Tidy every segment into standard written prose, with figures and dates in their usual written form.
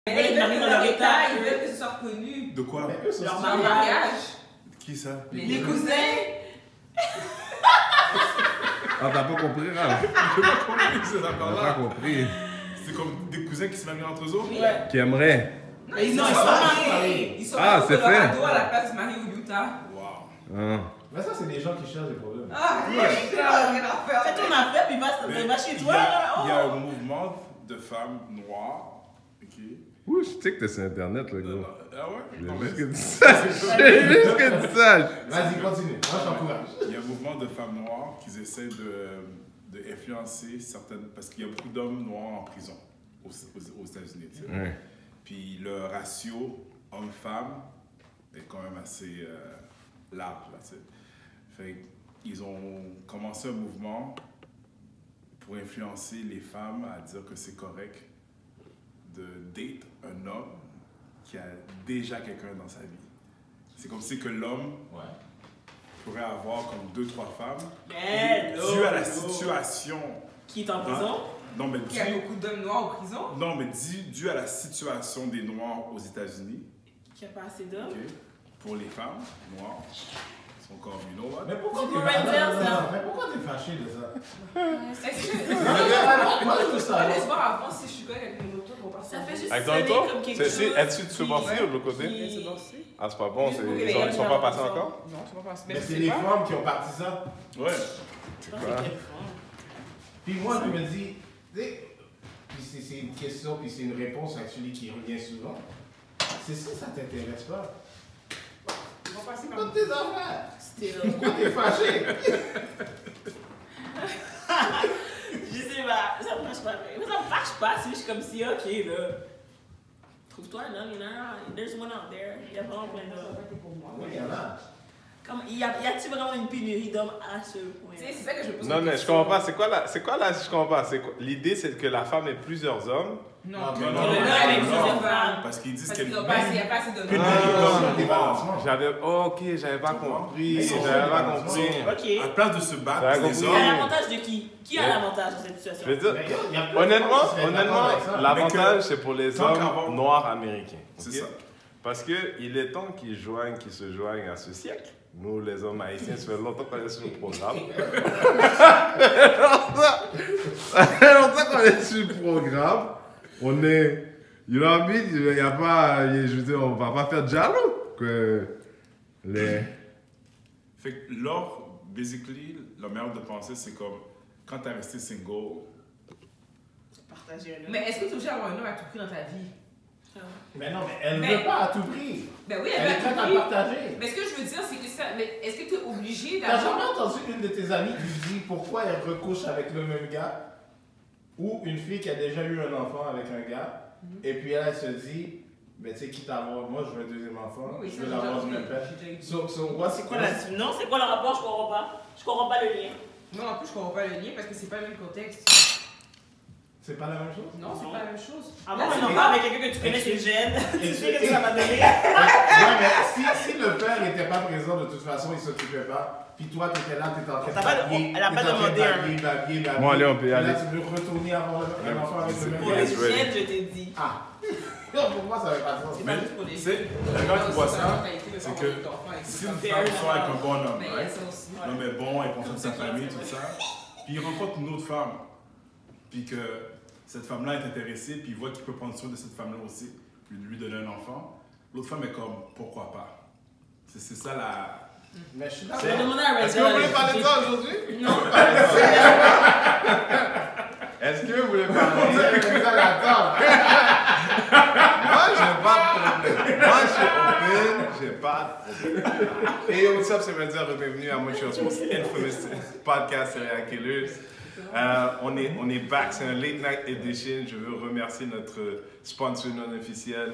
Ils veulent être mariés dans leur état, ils veulent que ce soit reconnu. De quoi? Leur mariage. Qui ça? Les cousins. Ah, t'as pas compris, là? J'ai pas compris cette T'as pas affaire-là. compris. C'est comme des cousins qui se marient entre eux autres? Ouais. Qui aimerait? Non, ils sont mariés. Ils sont Ah, c'est au fait. Colorado à la place de se marier au Utah. Wow. Ah. Mais ça, c'est des gens qui cherchent des problèmes. Ah, rien à faire. Fais ton affaire, puis va chez toi. Il y a un mouvement de femmes noires, ok? Ouh, je sais que t'es sur Internet, là, gros. Ah ouais? J'ai Non, juste mais- que dit ça. J'ai juste que dit ça. Vas-y, continue. Moi, je t'encourage. Il y a un mouvement de femmes noires qui essaient de influencer certaines... Parce qu'il y a beaucoup d'hommes noirs en prison aux États-Unis, tu sais. Ouais. Puis le ratio homme-femme est quand même assez large, là, tu sais. Fait qu'ils ont commencé un mouvement pour influencer les femmes à dire que c'est correct de date un homme qui a déjà quelqu'un dans sa vie. C'est comme si que l'homme pourrait avoir comme 2-3 femmes. Mais Dû à la situation. Qui est en prison? Non, mais Il y a beaucoup d'hommes noirs en prison. non, mais dû à la situation des Noirs aux États-Unis, Qui a pas assez d'hommes. ok, pour les femmes noires, ils sont comme, you know what? Mais pourquoi Tu pourrais dire ça. Mais pourquoi t'es fâché de ça? Est-ce que. Moi, je veux ça. Laisse voir avant si je suis correcte avec mon auto pour passer. Ça fait juste Avec ton sonner auto? comme quelque chose. Est-ce que tu te borsi de l'autre côté? qui- Ah, c'est pas bon, Juste pour que les ils gars sont pas passés encore? Non, ils sont pas passés. Mais c'est les femmes qui ont parti ça. Ouais. C'est quoi? Puis moi, je me dis, tu sais, puis c'est une question, puis c'est une réponse actually qui revient souvent. C'est si ça t'intéresse pas. Ils vont passer C'est comme pas tes affaires. C'était là. Pourquoi t'es fâché? Je sais pas, ça me fâche pas. Mais ça me fâche pas, c'est juste comme si, ok, là. Trouve-toi un homme, there's one out there. Il y a vraiment plein d'hommes. Oui, il y en a. Comme, y a-t-il vraiment une pénurie d'hommes à ce point? C'est ça que je pose. Non, mais je comprends pas. C'est quoi là? Je comprends pas. L'idée, c'est que la femme ait plusieurs hommes. Non, Non, que non, le non, gars non, avec non, plusieurs non. femmes. Parce qu'ils disent Parce qu'il qu'il y a n'y a pas assez de pénurie Ah, d'hommes des noirs. balancements. Ok, j'avais pas compris. Mais c'est J'avais ça, pas les compris. Ok. À la place de se battre T'as pour les compris. À hommes, l'avantage de qui? Qui a l'avantage dans cette situation? Je veux dire, Mais il y a plein de femmes honnêtement, qui seraient d'accord avec ça. l'avantage, c'est pour les tant qu'avant- hommes noirs américains. c'est ok? ça. Parce qu'il est temps qu'ils se joignent à ce siècle. Nous, les hommes haïtiens, ça fait longtemps qu'on est sur le programme. Ça fait longtemps qu'on est sur le programme. On est. You know what I mean? Il y a pas. Je veux dire, on va pas faire de jaloux. Que les. Fait que leur, basically, leur manière de penser, c'est comme quand t'es resté single, Partager un homme. Mais est-ce que tu es obligé d'avoir un homme à tout prix dans ta vie? Mais non, mais elle Mais- veut pas à tout prix. Ben oui, Elle elle est veut prête à à tout prix. partager. Mais ce que je veux dire, c'est que ça. Mais est-ce que tu es obligé T'as d'avoir. jamais entendu une de tes amies qui dit pourquoi elle recouche avec le même gars? Ou une fille qui a déjà eu un enfant avec un gars, et puis elle se dit, ben tu sais, quitte à avoir, moi je veux un deuxième enfant, Oui, je ça, veux j'ai l'avoir déjà du même vu. père. J'ai déjà eu. So what's C'est quoi non, c'est quoi le rapport? Je comprends pas. Je comprends pas le lien. Non, en plus, je comprends pas le lien parce que c'est pas le même contexte. C'est pas la même chose? Non, c'est pas la même chose. Avoir Là, un c'est enfant avec quelqu'un que tu connais, c'est gêne. Tu sais que ça va donner. Ouais, mais si le père n'était pas présent de toute façon, il s'occupait pas. Puis toi, t'étais là, t'étais en train de T'as pas- baguer, elle a pas t'étais en train de demandé baguer. Bon, allez, on peut y Puis aller. Là, tu veux retourner avoir un enfant avec le même Pour gars. les ready. gênes, je t'ai dit. Ah! Non, pour moi, ça n'avait pas de sens. C'est Mais pas juste pour les c'est gênes. les gars qui voient ça, c'est c'est que si une Fair femme enough. soit avec un bon homme, Mais il y a right? ça aussi. L'homme est bon, il prend soin de sa famille, tout ça. Puis il rencontre une autre femme. Puis que cette femme-là est intéressée, puis il voit qu'il peut prendre soin de cette femme-là aussi, puis lui donner un enfant. L'autre femme est comme, pourquoi pas? C'est ça la. Mais je suis Je vais d'accord. demander à Est-ce que vous voulez parler de ça aujourd'hui? Non. Est-ce que vous voulez parler? On dirait que vous allez attendre. Moi, j'ai pas de problème. Moi, je suis open. J'ai pas de problème. Hey, yo, what's up? C'est Renzer. Bienvenue à Montreal's most infamous podcast Serial Killers. On est back. C'est un late night edition. Je veux remercier notre sponsor non officiel,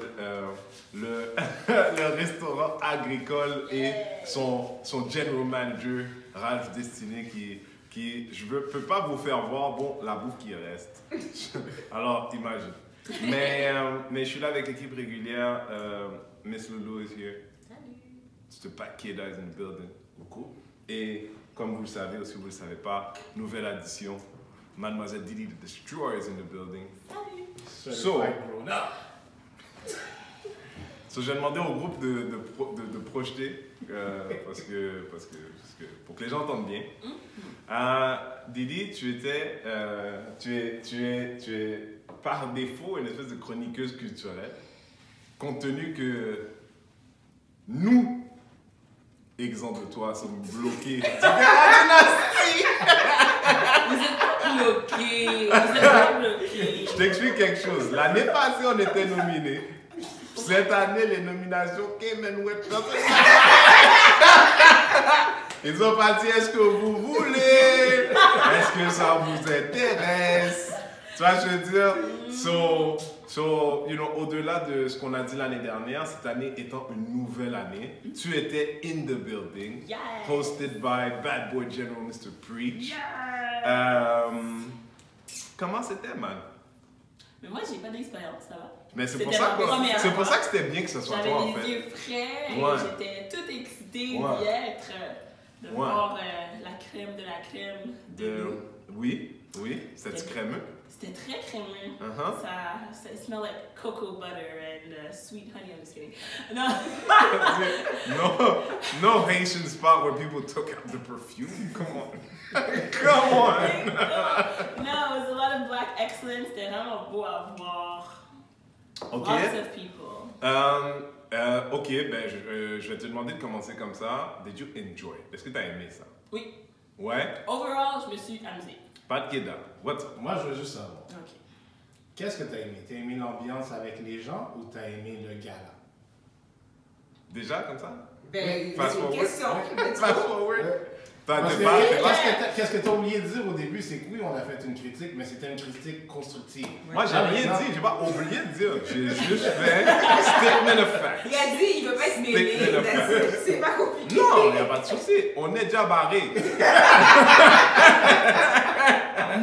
le restaurant agricole et son general manager, Ralph Destiné, qui je ne peux pas vous faire voir, bon, la bouffe qui reste. Alors, imagine. Mais je suis là avec l'équipe régulière. Miss Lulu is here. Just a pack kid is in the building. Beaucoup. Et comme vous le savez, ou si vous ne le savez pas, nouvelle addition. Mademoiselle Didi the Destroyer is in the building. So, So, j'ai demandé au groupe de projeter, parce que pour que les gens entendent bien. Didi, tu es par défaut une espèce de chroniqueuse culturelle, compte tenu que nous, exemples de toi, sommes bloqués. Vous êtes pas bloqués. Vous êtes pas bloqués. Je t'explique quelque chose. L'année passée, on était nominés. Cette année, les nominations came and went. Ils ont pas dit est-ce que vous voulez? Est-ce que ça vous intéresse? Tu vois, je veux dire, au-delà de ce qu'on a dit l'année dernière, cette année étant une nouvelle année, tu étais in the building, Yes. hosted by Bad Boy General Mr. Preach. Yeah. Comment c'était, man? Mais moi, j'ai pas d'expérience, ça va. Mais c'est pour C'était ça ma première que c'est pour fois. ça que c'était bien que ce soit J'avais toi, en les fait. yeux frais, Ouais. et j'étais toute excitée Ouais. d'y être, de Ouais. voir la crème de la crème de l'eau. Oui, c'était crémeux. C'était très crémeux. Uh-huh. Ça smell like cocoa butter and sweet honey. I'm just kidding. No. No Haitian spot where people took out the perfume. Come on. Come on. No, it was a lot of black excellence. C'était vraiment beau à voir. Ok. Lots of people. Ok, ben je vais te demander de commencer comme ça. Did you enjoy? Est-ce que tu as aimé ça? Oui. Ouais? Overall, je me suis amusée. Pas de Keda. What's up? Moi, je veux juste savoir. Ok. Qu'est-ce que t'as aimé? T'as aimé l'ambiance avec les gens ou t'as aimé le gala? Déjà comme ça? Ben, Fast c'est une forward. question. Let's Fast go. forward. Ouais. T'as Parce que débat. qu'est-ce que t'as oublié de dire au début, c'est que oui, on a fait une critique, mais c'était une critique constructive. Moi, j'ai Ah, rien maintenant- dit. J'ai pas oublié de dire. J'ai juste fait statement of fact. Il a dit, il veut pas se mêler. Statement of fact. C'est pas compliqué. Non, il n'y a pas de souci. On est déjà barré.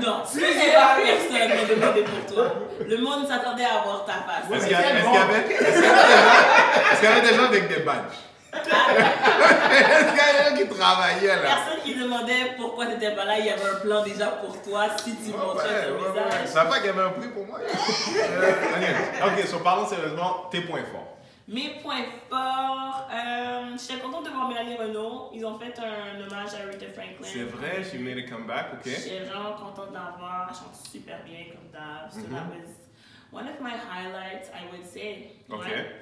Non, plusieurs personnes m'ont demandé pour toi. Le monde s'attendait à voir ta face. Est-ce mais qu'il y, quel est-ce bon. qu'il y avait, est-ce qu'il y avait des gens avec des badges? Est-ce qu'il y avait des gens qui travaillaient là? Personne qui demandait pourquoi tu n'étais pas là, il y avait un plan déjà pour toi si tu montrais ton Je visage. savais pas qu'il y avait un prix pour moi. Ok, so parlons sérieusement, tes points forts. Mes points forts, j'étais contente de voir Mélanie Renaud. Ils ont fait un hommage à Aretha Franklin. C'est vrai, she made a comeback, ok? J'étais vraiment contente d'en voir. Elle chante super bien comme d'hab. So that was one of my highlights, I would say. Ok. Ouais.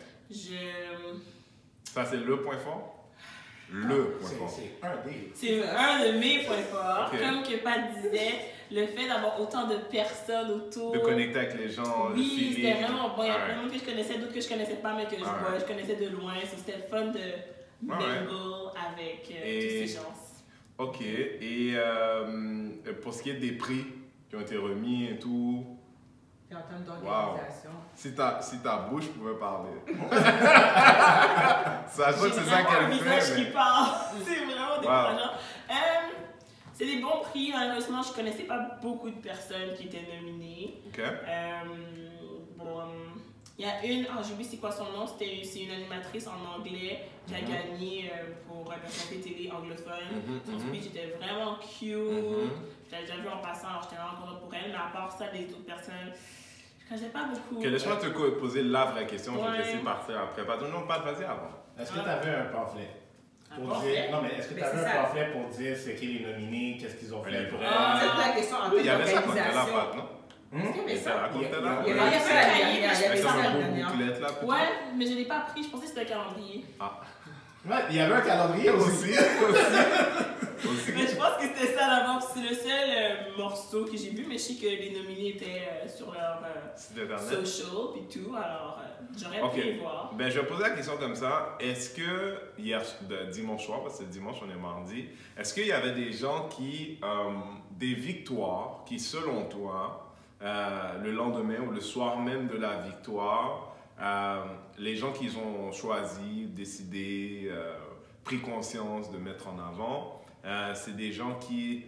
Ça, c'est le point fort? Le point fort. C'est un des. C'est un de mes points forts. Ok. Comme que Pat disait, le fait d'avoir autant de personnes autour. De connecter avec les gens, le Oui, feeling. c'était vraiment bon. Il y a Alright. plein de monde que je connaissais, d'autres que je connaissais pas, mais que je Alright. vois, je connaissais de loin. So, c'était le fun de Alright. mingle avec Et- tous ces gens. Ok, et pour ce qui est des prix qui ont été remis et tout, Puis en termes d'organisation. si ta bouche pouvait parler. Sachant que c'est ça J'ai vraiment un qu'elle visage fait, qui mais... parle. C'est vraiment Wow. décourageant. C'est des bons prix. Malheureusement, je connaissais pas beaucoup de personnes qui étaient nominées. Ok. Il y a une, j'ai oublié c'est quoi son nom, c'est une animatrice en anglais qui a gagné pour la personnalité télé anglophone. Son speech était vraiment cute. Je l'avais déjà vu en passant, alors j'étais vraiment contente pour elle. Mais à part ça, les autres personnes, je connaissais pas beaucoup. Ok, laisse-moi te poser la vraie question, je vais te Ouais. laisser partir après. Pas non, pas de vas-y avant. Est-ce que t'avais un pamphlet? Un Pour pamphlet? dire, non, mais est-ce que Mais t'avais c'est un ça. pamphlet pour dire c'est qui les nominés, qu'est-ce qu'ils ont Un fait? livret. C'est la question en Oui, il y termes avait ça quand t'es là, d'organisation. Pat, non? Est-ce qu'il y avait Ça ça? racontait là. Il y avait ça la dernière. Il y avait Avec ça comme la un beau dernière. bouclette là. plutôt. Ouais, mais je l'ai pas pris, je pensais que c'était le calendrier. Ouais, il y avait un calendrier aussi. Aussi. Mais je pense que c'était ça d'abord, c'est le seul morceau que j'ai vu, mais je sais que les nominés étaient sur leur Site internet. social puis tout, alors j'aurais Ok. pu les voir. Ben, je vais poser la question comme ça. Est-ce que, dimanche soir, parce que dimanche on est mardi, est-ce qu'il y avait des gens qui, des victoires qui, selon toi, le lendemain ou le soir même de la victoire, les gens qu'ils ont choisi, décidé, pris conscience de mettre en avant, c'est des gens qui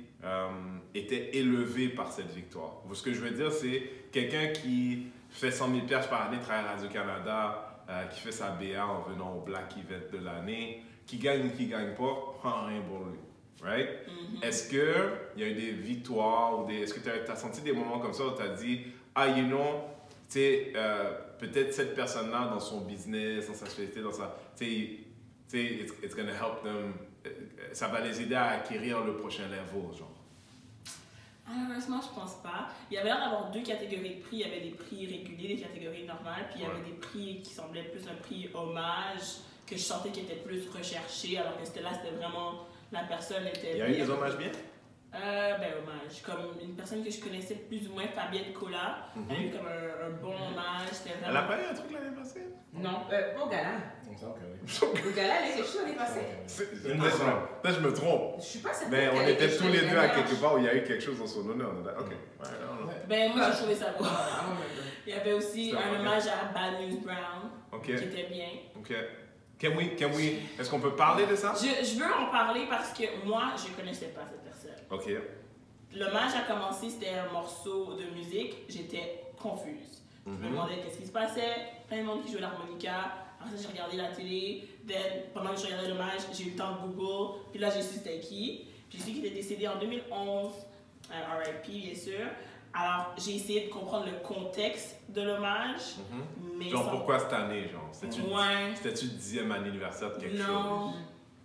étaient élevés par cette victoire. Ce que je veux dire, c'est quelqu'un qui fait 100 000 piastres par année, travaille à Radio-Canada, qui fait sa BA en venant au Black Event de l'année, qui gagne ou qui gagne pas, rien pour lui. Right? Est-ce qu'il y a eu des victoires ou est-ce que tu as senti des moments comme ça où tu as dit, ah, you know, sais, peut-être cette personne-là dans son business, dans sa société, dans sa, tu sais, it's gonna help them, ça va les aider à acquérir le prochain level, genre. Honnêtement, je pense pas. Il y avait l'air d'avoir deux catégories de prix. Il y avait des prix réguliers, des catégories normales, puis il y avait des prix qui semblaient plus un prix hommage, que je sentais qui était plus recherché, alors que c'était vraiment la personne était. Il y a eu des hommages bien? Hommage. Comme une personne que je connaissais plus ou moins, Fabienne Cola, elle a eu comme un bon hommage. C'était Elle vraiment. a pas eu un truc l'année passée? Non, pas au gala. Il me semble que oui. Au gala, elle a quelque chose l'année passée. Peut-être je me trompe. Je suis pas certaine. Mais on qu'elle ait était quelque tous chose les l'année deux à dernière. quelque part où il y a eu quelque chose dans son honneur. On a dit, ok. Ouais, non, non. Ben, moi, j'ai trouvé ça beau. Ah, non, mais non. Il y avait aussi C'était un ok. hommage à Bad News Brown, Ok, qui était bien. ok. Est-ce qu'on peut parler de ça? Je veux en parler parce que moi, je connaissais pas cette personne. Ok. L'hommage a commencé, c'était un morceau de musique, j'étais confuse. Je me demandais qu'est-ce qui se passait, plein de monde qui jouait l'harmonica. Après ça, j'ai regardé la télé. Pendant que je regardais l'hommage, j'ai eu le temps de Google. Puis là, j'ai su c'était qui. Puis j'ai su qu'il était décédé en 2011. R.I.P. bien sûr. Alors, j'ai essayé de comprendre le contexte de l'hommage. Mais Genre, sans- pourquoi cette année, genre? Ouais. C'était-tu le 10e anniversaire de quelque chose? Non.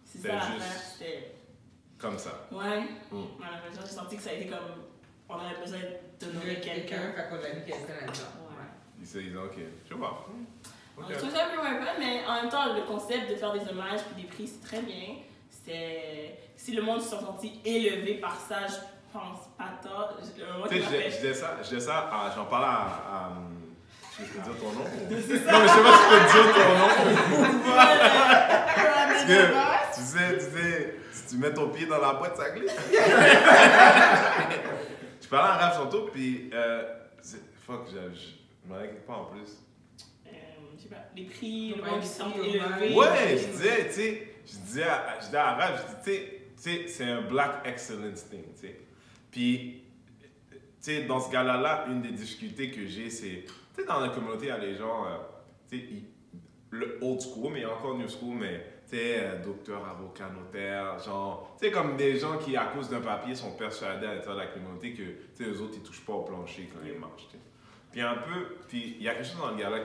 C'est C'était ça l'affaire. juste- C'était. Comme ça. Ouais. Mm. Malheureusement, j'ai senti que ça a été comme. On aurait besoin de nommer Quelqu'un, quelqu'un. fait qu'on a mis quelqu'un là-dedans. Ouais. Ils disent, ok, je vois. Ok. Je trouve ça un peu moins fun, mais en même temps, le concept de faire des hommages puis des prix, c'est très bien. Si le monde se sont sentis élevé par ça, je pense pas tant. Moi, Tu sais, qui m'a je fait- disais ça, j'en parlais à je peux dire ton nom? Non, mais je sais pas si je peux dire ton nom. Parce que, tu sais, si tu mets ton pied dans la boîte, ça glisse. Je parlais à Raph tantôt, puis, fuck, je m'en ai pas en plus. Je sais pas, les prix, le Ouais, monde les qui se sent prix, élevé. Ouais, je disais, tu sais, je disais à Raph, je dis, tu sais, c'est un black excellence thing, tu sais. Puis, tu sais, dans ce gala-là, une des difficultés que j'ai, c'est, tu sais, dans la communauté, il y a les gens, tu sais, le old school, mais il y a encore new school, mais, tu sais, docteur, avocat, notaire, genre, tu sais, comme des gens qui, à cause d'un papier, sont persuadés à l'intérieur de la communauté que, tu sais, eux autres, ils touchent pas au plancher quand ils marchent, tu sais. Puis un peu, puis il y a quelque chose dans le gala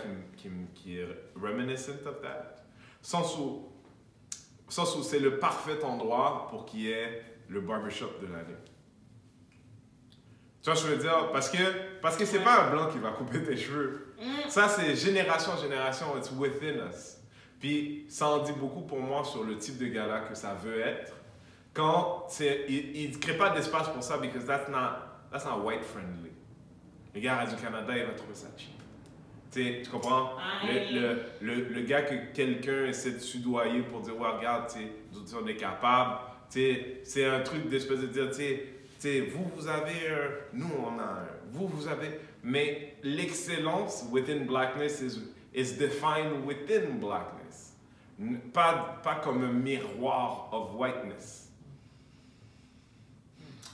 qui est reminiscent of that. Sens où c'est le parfait endroit pour qu'il y ait le barbershop de l'année. Tu vois, je veux dire, parce que c'est pas un blanc qui va couper tes cheveux. Ça, c'est génération en génération, it's within us. Puis ça en dit beaucoup pour moi sur le type de gala que ça veut être. Quand il ne crée pas d'espace pour ça, because that's not white friendly. Le gars à Radio-Canada, il va trouver ça cheap. Tu sais, tu comprends? Le gars que quelqu'un essaie de soudoyer pour dire, ouais, regarde, tu sais, nous autres, on est capable. Tu sais, c'est un truc d'espèce de dire, tu sais, vous avez un, nous, on a un, vous avez. Mais l'excellence within blackness is defined within blackness. Pas comme un miroir of whiteness.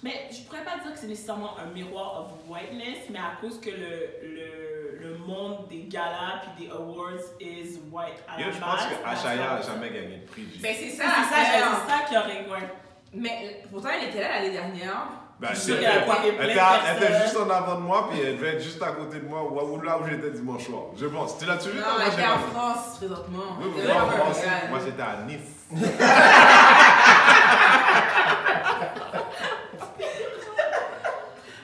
Mais je pourrais pas dire que c'est nécessairement un miroir of whiteness, mais à cause que le monde des galas puis des awards is white à la Yo, base. je pense que Ashaya n'a ça. jamais gagné de prix. Ben, c'est ça, C'est ça qui aurait. Ouais. Mais pourtant, elle était là l'année dernière. Ben, Je elle suis sûre qu'elle a coiffé plein de était personnes. juste en avant de moi, puis elle devait être juste à côté de moi, ou là où j'étais dimanche soir. Je pense. Tu l'as-tu vu? Non, toi? Moi, elle j'ai était en pas vu. France présentement. Oui, Elle oui, était moi, là en pour France, un gala. moi, j'étais à Nice.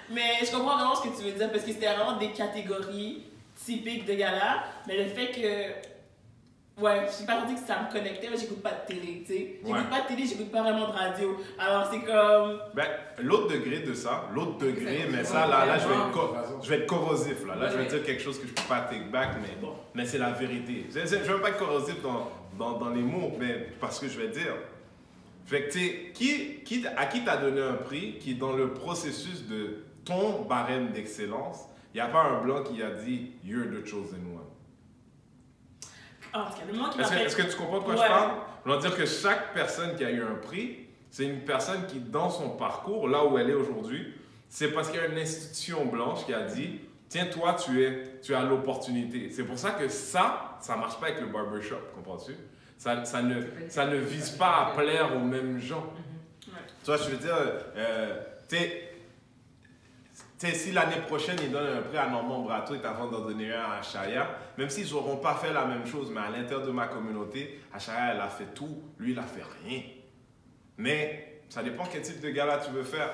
Mais je comprends vraiment ce que tu veux dire parce que c'était vraiment des catégories typiques de gala. Mais le fait que. Ouais, j'ai pas dit que ça me connectait, mais j'écoute pas de télé, tu sais. J'écoute Ouais. pas de télé, j'écoute pas vraiment de radio. Alors c'est comme. Ben, l'autre degré de ça, mais Ça, ça, là, vraiment. je vais être corrosif, là. Là, je vais Ouais. dire quelque chose que je peux pas take back, Bon. mais c'est la vérité. Je vais pas être corrosif dans les mots, mais parce que je vais dire. Fait que, tu sais, à qui t'as donné un prix qui, dans le processus de ton barème d'excellence, il n'y a pas un blanc qui a dit « You're the chosen one ». Ah, parce qu'il y a le monde qui m'a Est-ce fait. que tu comprends de quoi Ouais. je parle? Je veux dire que chaque personne qui a eu un prix, c'est une personne qui, dans son parcours, là où elle est aujourd'hui, c'est parce qu'il y a une institution blanche qui a dit « Tiens, toi, tu as l'opportunité ». C'est pour ça que ça marche pas avec le barbershop, comprends-tu? Ça ne vise pas à plaire aux mêmes gens. Ouais. Tu vois, je veux dire, tu sais, Tu sais, si l'année prochaine, ils donnent un prix à Normand Brato et avant d'en donner un à Chaya, même s'ils n'auront pas fait la même chose, mais à l'intérieur de ma communauté, Chaya, elle a fait tout, lui, il a fait rien. Mais ça dépend quel type de gala tu veux faire.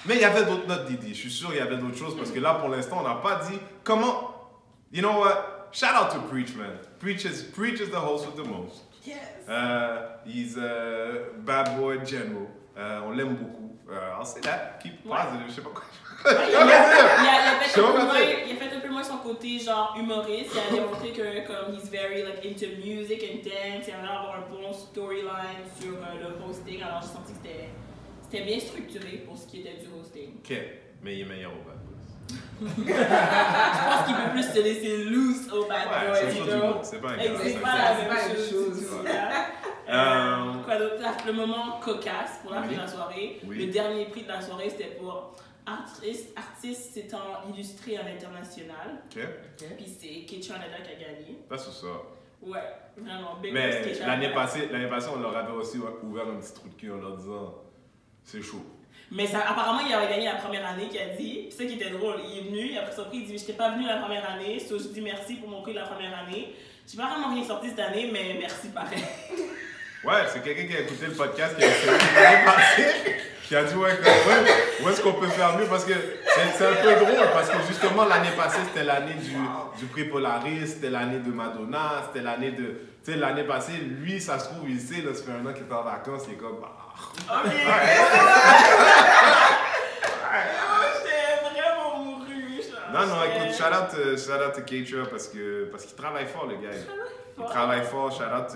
Mais il y avait d'autres notes, Didi. Je suis sûr qu'il y avait d'autres choses parce que là, pour l'instant, on n'a pas dit comment. You know what? Shout out to Preach, man. Preach is the host with the most. Yes. He's a bad boy general. On l'aime beaucoup. I'll say that. Keep positive. Je sais pas quoi. Il a fait un peu moins son côté genre humoriste. Il a démontré que comme he's very like into music and dance. Il a vraiment avoir un bon storyline sur le hosting. Alors j'ai senti que c'était bien structuré pour ce qui était du hosting. Ok, mais il est meilleur au bad boys. Je pense qu'il peut plus se laisser loose au bad boy. Ouais, c'est sûr du monde. C'est pas un gars. C'est pas la même chose. Quoi d'autre? Le moment cocasse pour la fin de la soirée. Oui. Le dernier prix de la soirée, c'était pour artiste s'étant illustré à l'international. Ok. Puis c'est Keitra Nada qui a gagné. Pas sur ça. Ouais, vraiment. Big Mais ups, Keitra l'année Nada. passée, on leur avait aussi ouvert un petit trou de cul en leur disant c'est chaud. Mais ça, apparemment, il avait gagné la première année qu'il a dit. Puis ça qui était drôle, il est venu, il a pris son prix, il dit « Je n'étais pas venu la première année, so je dis merci pour mon prix de la première année. J'ai pas vraiment rien sorti cette année, mais merci pareil. » Ouais, c'est quelqu'un qui a écouté le podcast qui a essayé l'année passée, qui a dit ouais, où est-ce qu'on peut faire mieux parce que c'est un peu drôle parce que justement l'année passée c'était l'année du prix Polaris, c'était l'année de Madonna, c'était l'année de tu sais l'année passée lui ça se trouve il sait là ça fait un an qu'il est en vacances il est comme Ok. J'étais vraiment mouru. non écoute shout out to Keitra parce qu'il travaille fort le gars. Il travaille fort, shout out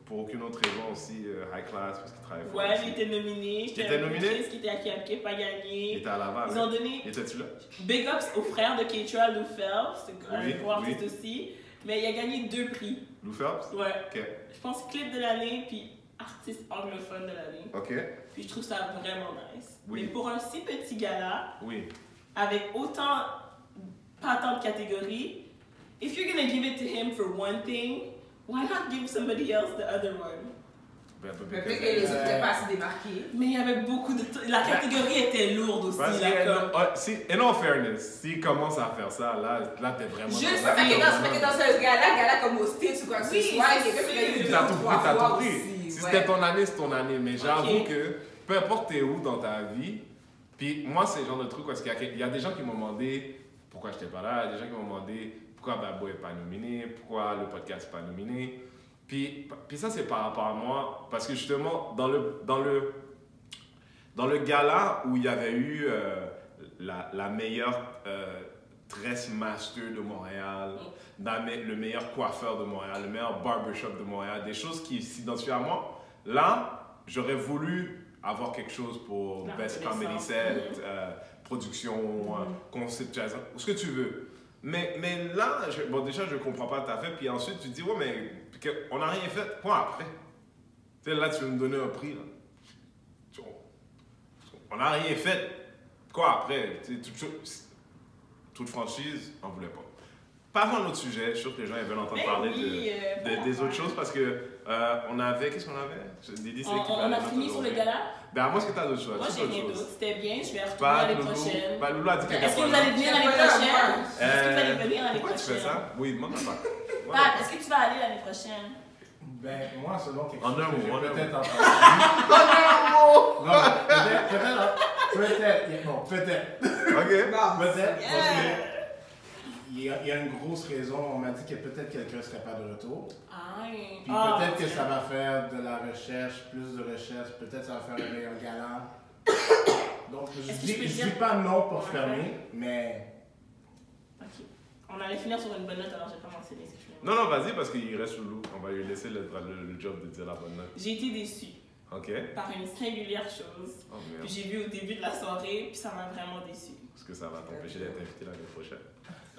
pour aucune autre raison aussi, High Class, parce qu'il travaille fort. Ouais, j'ai été nominé. J'étais nominé? Qui était à Kiapke, pas Il gagné. était à Laval. Ils ont donné Étais-tu là? big ups au frère de Keitra, Lou Phelps, c'est un Oui, gros artiste aussi. Mais il a gagné 2 prix. Lou Phelps? Ouais. Ok. Je pense clip de l'année, puis artiste anglophone de l'année. Ok. Puis je trouve ça vraiment nice. Oui. Mais pour un si petit gala, Oui. avec autant, pas tant de catégories, if you're gonna give it to him for one thing, why not give somebody else the other one? Peut-être que les autres n'étaient pas assez démarqués. Mais il y avait beaucoup de... La catégorie était lourde aussi, Parce là, comme... que, in all fairness, s'il commence à faire ça, là t'es vraiment... Juste dans ça fait que dans ce gala comme au States ou quoi que ce Oui, soit, il y a c'est quelqu'un qui a eu T'as 2 tout ou pris, 3 t'as fois tout pris. aussi. Si Ouais. c'était ton année, c'est ton année. Mais j'avoue Ok. que, peu importe t'es où dans ta vie, puis moi, c'est le genre de truc parce qu'il y a des gens qui m'ont demandé pourquoi j'étais pas là, il y a des gens qui m'ont demandé pourquoi Bad Boy n'est pas nominé, pourquoi le podcast n'est pas nominé. Puis ça, c'est par rapport à moi, parce que justement, dans le gala où il y avait eu la meilleure dressmaster de Montréal, le meilleur coiffeur de Montréal, le meilleur barbershop de Montréal, des choses qui s'identifient à moi, là, j'aurais voulu avoir quelque chose pour La Best Comedy reconnaissance. Set, production, conceptualisation, ce que tu veux. Mais là, déjà, je comprends pas ta fait. Puis ensuite, tu te dis, ouais, mais on n'a rien fait. Quoi après? Tu sais, là, tu veux me donner un prix. Là. On n'a rien fait. Quoi après? Tu sais, toute franchise, on voulait pas. Passons à un autre sujet. Je suis sûr que les gens ils veulent entendre Mais parler oui, des autres choses parce que on avait. Qu'est-ce qu'on avait? Didi, c'est qui On a fini sur le gala? Ben, moi, est-ce que tu as d'autres choses? Moi, Tu as j'ai d'autres rien choses? d'autre. C'était bien, je vais retourner Pas l'année Loulou. prochaine. Pas Loulou a dit qu'elle Est-ce que était vous pas allez là. venir l'année Voilà, prochaine? moi. Est-ce que vous allez venir l'année Pourquoi tu fais prochaine? ça? Oui, demande pas. Pat, est-ce que tu vas aller l'année prochaine? Ben, moi, selon quelque En chose un que mot, j'ai en un peut-être mot. entendu. Non, peut-être. Bon, peut-être. Ok. Peut-être, parce que il y a une grosse raison. On m'a dit que peut-être quelqu'un ne serait pas de retour. Aïe. Puis peut-être que ça va faire de la recherche, plus de recherche. Peut-être ça va faire un meilleur gala. Donc, je Est-ce que je peux dis dire- pas non pour Ouais. fermer, mais Ok. On allait finir sur une bonne note, alors j'ai pas mentionné ce que je voulais. Non, non, vas-y, parce qu'il reste Loulou. On va lui laisser le job de dire la bonne note. J'ai été déçue Ok. par une singulière chose. Oh Puis merde. j'ai vu au début de la soirée, puis ça m'a vraiment déçue. Est-ce que ça va t'empêcher d'être invité l'année prochaine?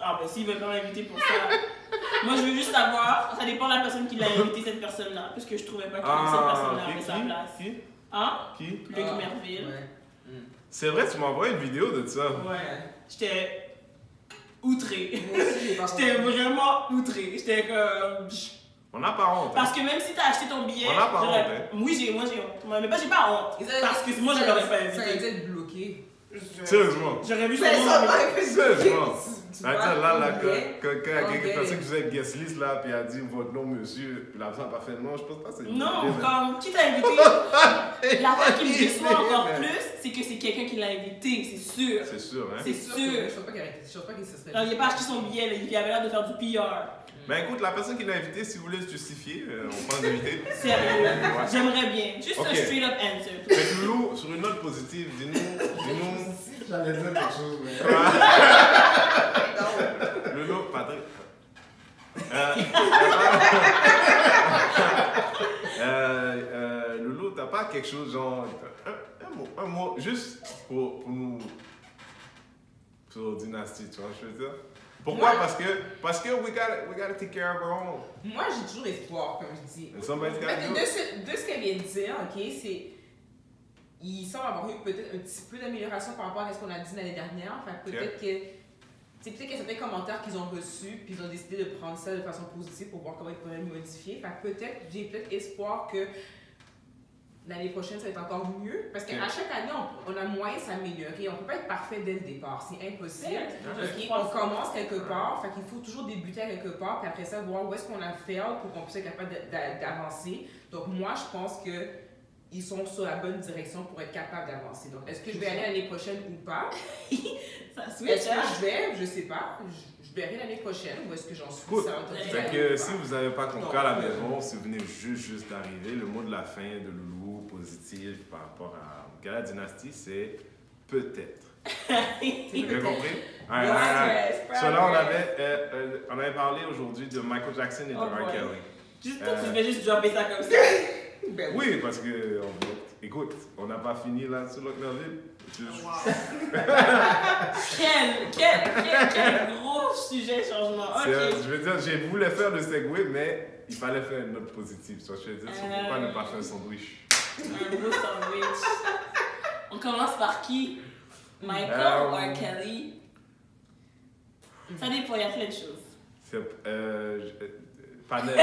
Ah ben s'ils veulent pas m'inviter pour ça. Moi je veux juste savoir, ça dépend de la personne qui l'a invité cette personne-là, parce que je trouvais pas que cette personne-là avait sa place. Qui? Hein? Qui? Luc Merville. Ouais. C'est vrai, tu m'as envoyé une vidéo de ça. Ouais. J'étais outrée. Moi aussi, j'ai pas J'étais compris. vraiment outrée. J'étais comme... On n'a pas honte. hein. Parce que même si t'as acheté ton billet... On a pas j'aurais- honte, hein. Oui, moi j'ai honte. Mais pas j'ai pas honte. Et ça- Parce que moi je l'aurais pas Ça a invité. été bloqué. Sérieusement. J'aurais vu son Mais nom. ça mais- va être Sérieusement. Tu Attends, vois, là, anglais, quand quelqu'un anglais. pensait que vous êtes guest list, là, puis a dit votre nom, monsieur, puis la personne n'a pas fait non, je pense pas que c'est une Non, idée, mais- comme qui t'a invité? L'affaire qui me déçoit encore plus, c'est que c'est quelqu'un qui l'a invité, c'est sûr. C'est sûr, hein? C'est Je sûr. sais pas qu'il se serait. Non, il n'a pas acheté son billet, là, il avait l'air de faire du PR. Ben écoute, la personne qui l'a invité, si vous voulez se justifier, on prend l'invité. Sérieux, j'aimerais bien. Juste Ok. un straight up answer. Fait que Loulou, sur une note positive, dis-nous, J'allais dire quelque chose, mais. Loulou, Patrick. Loulou, t'as pas quelque chose genre. Un mot, juste pour nous. Sur Dynasty, tu vois, je veux dire. Pourquoi? Moi- Parce que we gotta take care of our own. Moi, j'ai toujours espoir, comme je dis. And somebody's gotta Mais do it. de ce qu'elle vient de dire, ok, c'est. Il semble avoir eu peut-être un petit peu d'amélioration par rapport à ce qu'on a dit l'année dernière. Fait que peut-être que. C'est peut-être qu'il y a certains commentaires qu'ils ont reçus, puis ils ont décidé de prendre ça de façon positive pour voir comment ils pourraient le modifier. Fait que j'ai peut-être espoir que l'année prochaine, ça va être encore mieux. Parce qu'à chaque année, on a moyen de s'améliorer. On ne peut pas être parfait dès le départ. C'est impossible. Ok, on commence quelque part. Fait qu'il faut toujours débuter à quelque part. Puis après ça, voir où est-ce qu'on a fait pour qu'on puisse être capable d'avancer. Donc, moi, je pense que ils sont sur la bonne direction pour être capable d'avancer. Donc, est-ce que je vais aller l'année prochaine ou pas? Ça switch, Est-ce que hein? je vais? Je sais pas. Je verrai l'année prochaine où est-ce que j'en suis. Cool. Ça va être Fait différent que ou si pas. vous n'avez pas compris à la maison, si vous venez juste d'arriver, le mot de la fin de Loulou, positif par rapport à Gala Dynasty, c'est peut-être. Vous avez compris? So là, on avait parlé aujourd'hui de Michael Jackson et de Oh R. boy. Kelly. Juste toi, tu devais juste dropper ça comme ça. Ben oui. Oui, parce que, écoute, on n'a pas fini là sur Locknerville. Wow. quel gros sujet changement. Ok. Je veux dire, j'ai voulu faire le segue, mais il fallait faire une note positive. So, je veux dire, c'est pourquoi ne pas faire un sandwich? Un beau sandwich. On commence par qui? Michael ou R. Kelly? Ça dépend, il y a plein de choses. C'est panel.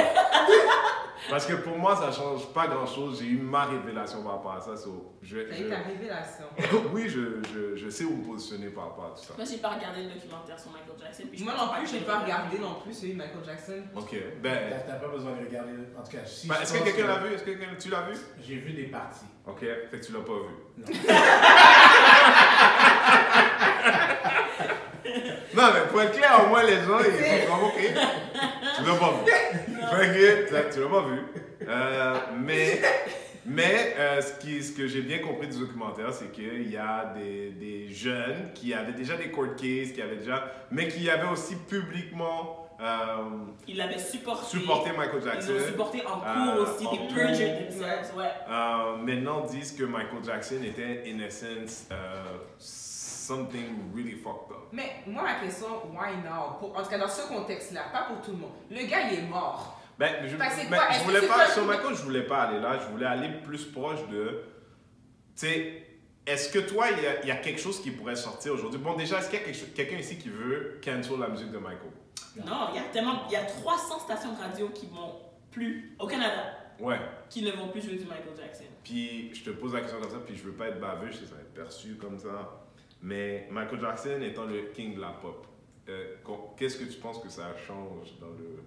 Parce que pour moi, ça change pas grand chose. J'ai eu ma révélation par rapport à ça. So, Ça a été ta révélation. oui, je sais où me positionner par rapport à tout ça. Moi, j'ai pas regardé le documentaire sur Michael Jackson. Puis je Moi pense non plus, que je n'ai pas regardé non plus celui de Michael Jackson. Ok. Ben, T'as pas besoin de regarder. En tout cas, si. ben, je est-ce que pense quelqu'un l'a vu? Est-ce que tu l'as vu? J'ai vu des parties. Ok. Fait que tu l'as pas vu. Non, mais pour être clair, au moins les gens, ils sont comme ok. Tu l'as pas vu. Fait que tu l'as pas vu. Mais ce que j'ai bien compris du documentaire, c'est qu'il y a des jeunes qui avaient déjà des court cases, mais qui avaient aussi publiquement il l'avait supporté. Michael Jackson. Ils ont supporté en cours aussi, en des cours. perjured themselves, ouais. Maintenant disent que Michael Jackson était in essence something really fucked up. Mais moi, ma question, why now? En tout cas, dans ce contexte-là, pas pour tout le monde. Le gars, il est mort. Ben, je, Fait que c'est ben, quoi? je Est-ce voulais que pas, c'est sur toi- Michael, je voulais pas aller là, je voulais aller plus proche de, tu sais, est-ce que toi, il y a quelque chose qui pourrait sortir aujourd'hui? Bon, déjà, est-ce qu'il y a quelqu'un ici qui veut cancel la musique de Michael? Non, il y a 300 stations de radio qui vont plus, au Canada, Ouais. qui ne vont plus jouer du Michael Jackson. Puis, je te pose la question comme ça, puis je veux pas être baveux, je sais que ça va être perçu comme ça, mais Michael Jackson étant le king de la pop, qu'est-ce que tu penses que ça change dans le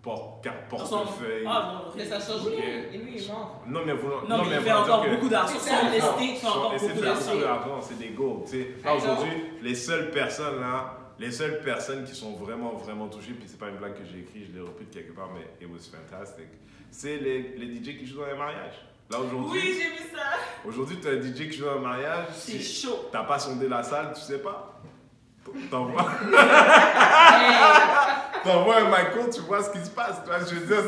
portefeuille? Ah, non, Mais ça change Ok. rien. Et lui, il est mort. Non, mais vous, non, mais il fait vous encore dire que- beaucoup d'argent. C'est Son ça. estate fait encore Essayer beaucoup de faire beaucoup d'argent. d'argent, c'est des goals. Tu sais, là, Alors? aujourd'hui, les seules personnes qui sont vraiment, vraiment touchées, puis c'est pas une blague que j'ai écrite, je l'ai repris de quelque part, mais it was fantastic, c'est les DJ qui jouent dans les mariages. Là, aujourd'hui, Oui, j'ai vu ça. aujourd'hui, tu as un DJ qui joue dans un mariage, C'est chaud. t'as pas sondé la salle, tu sais pas. T'envoies un Michael, tu vois ce qui se passe. Tu vois, je veux dire,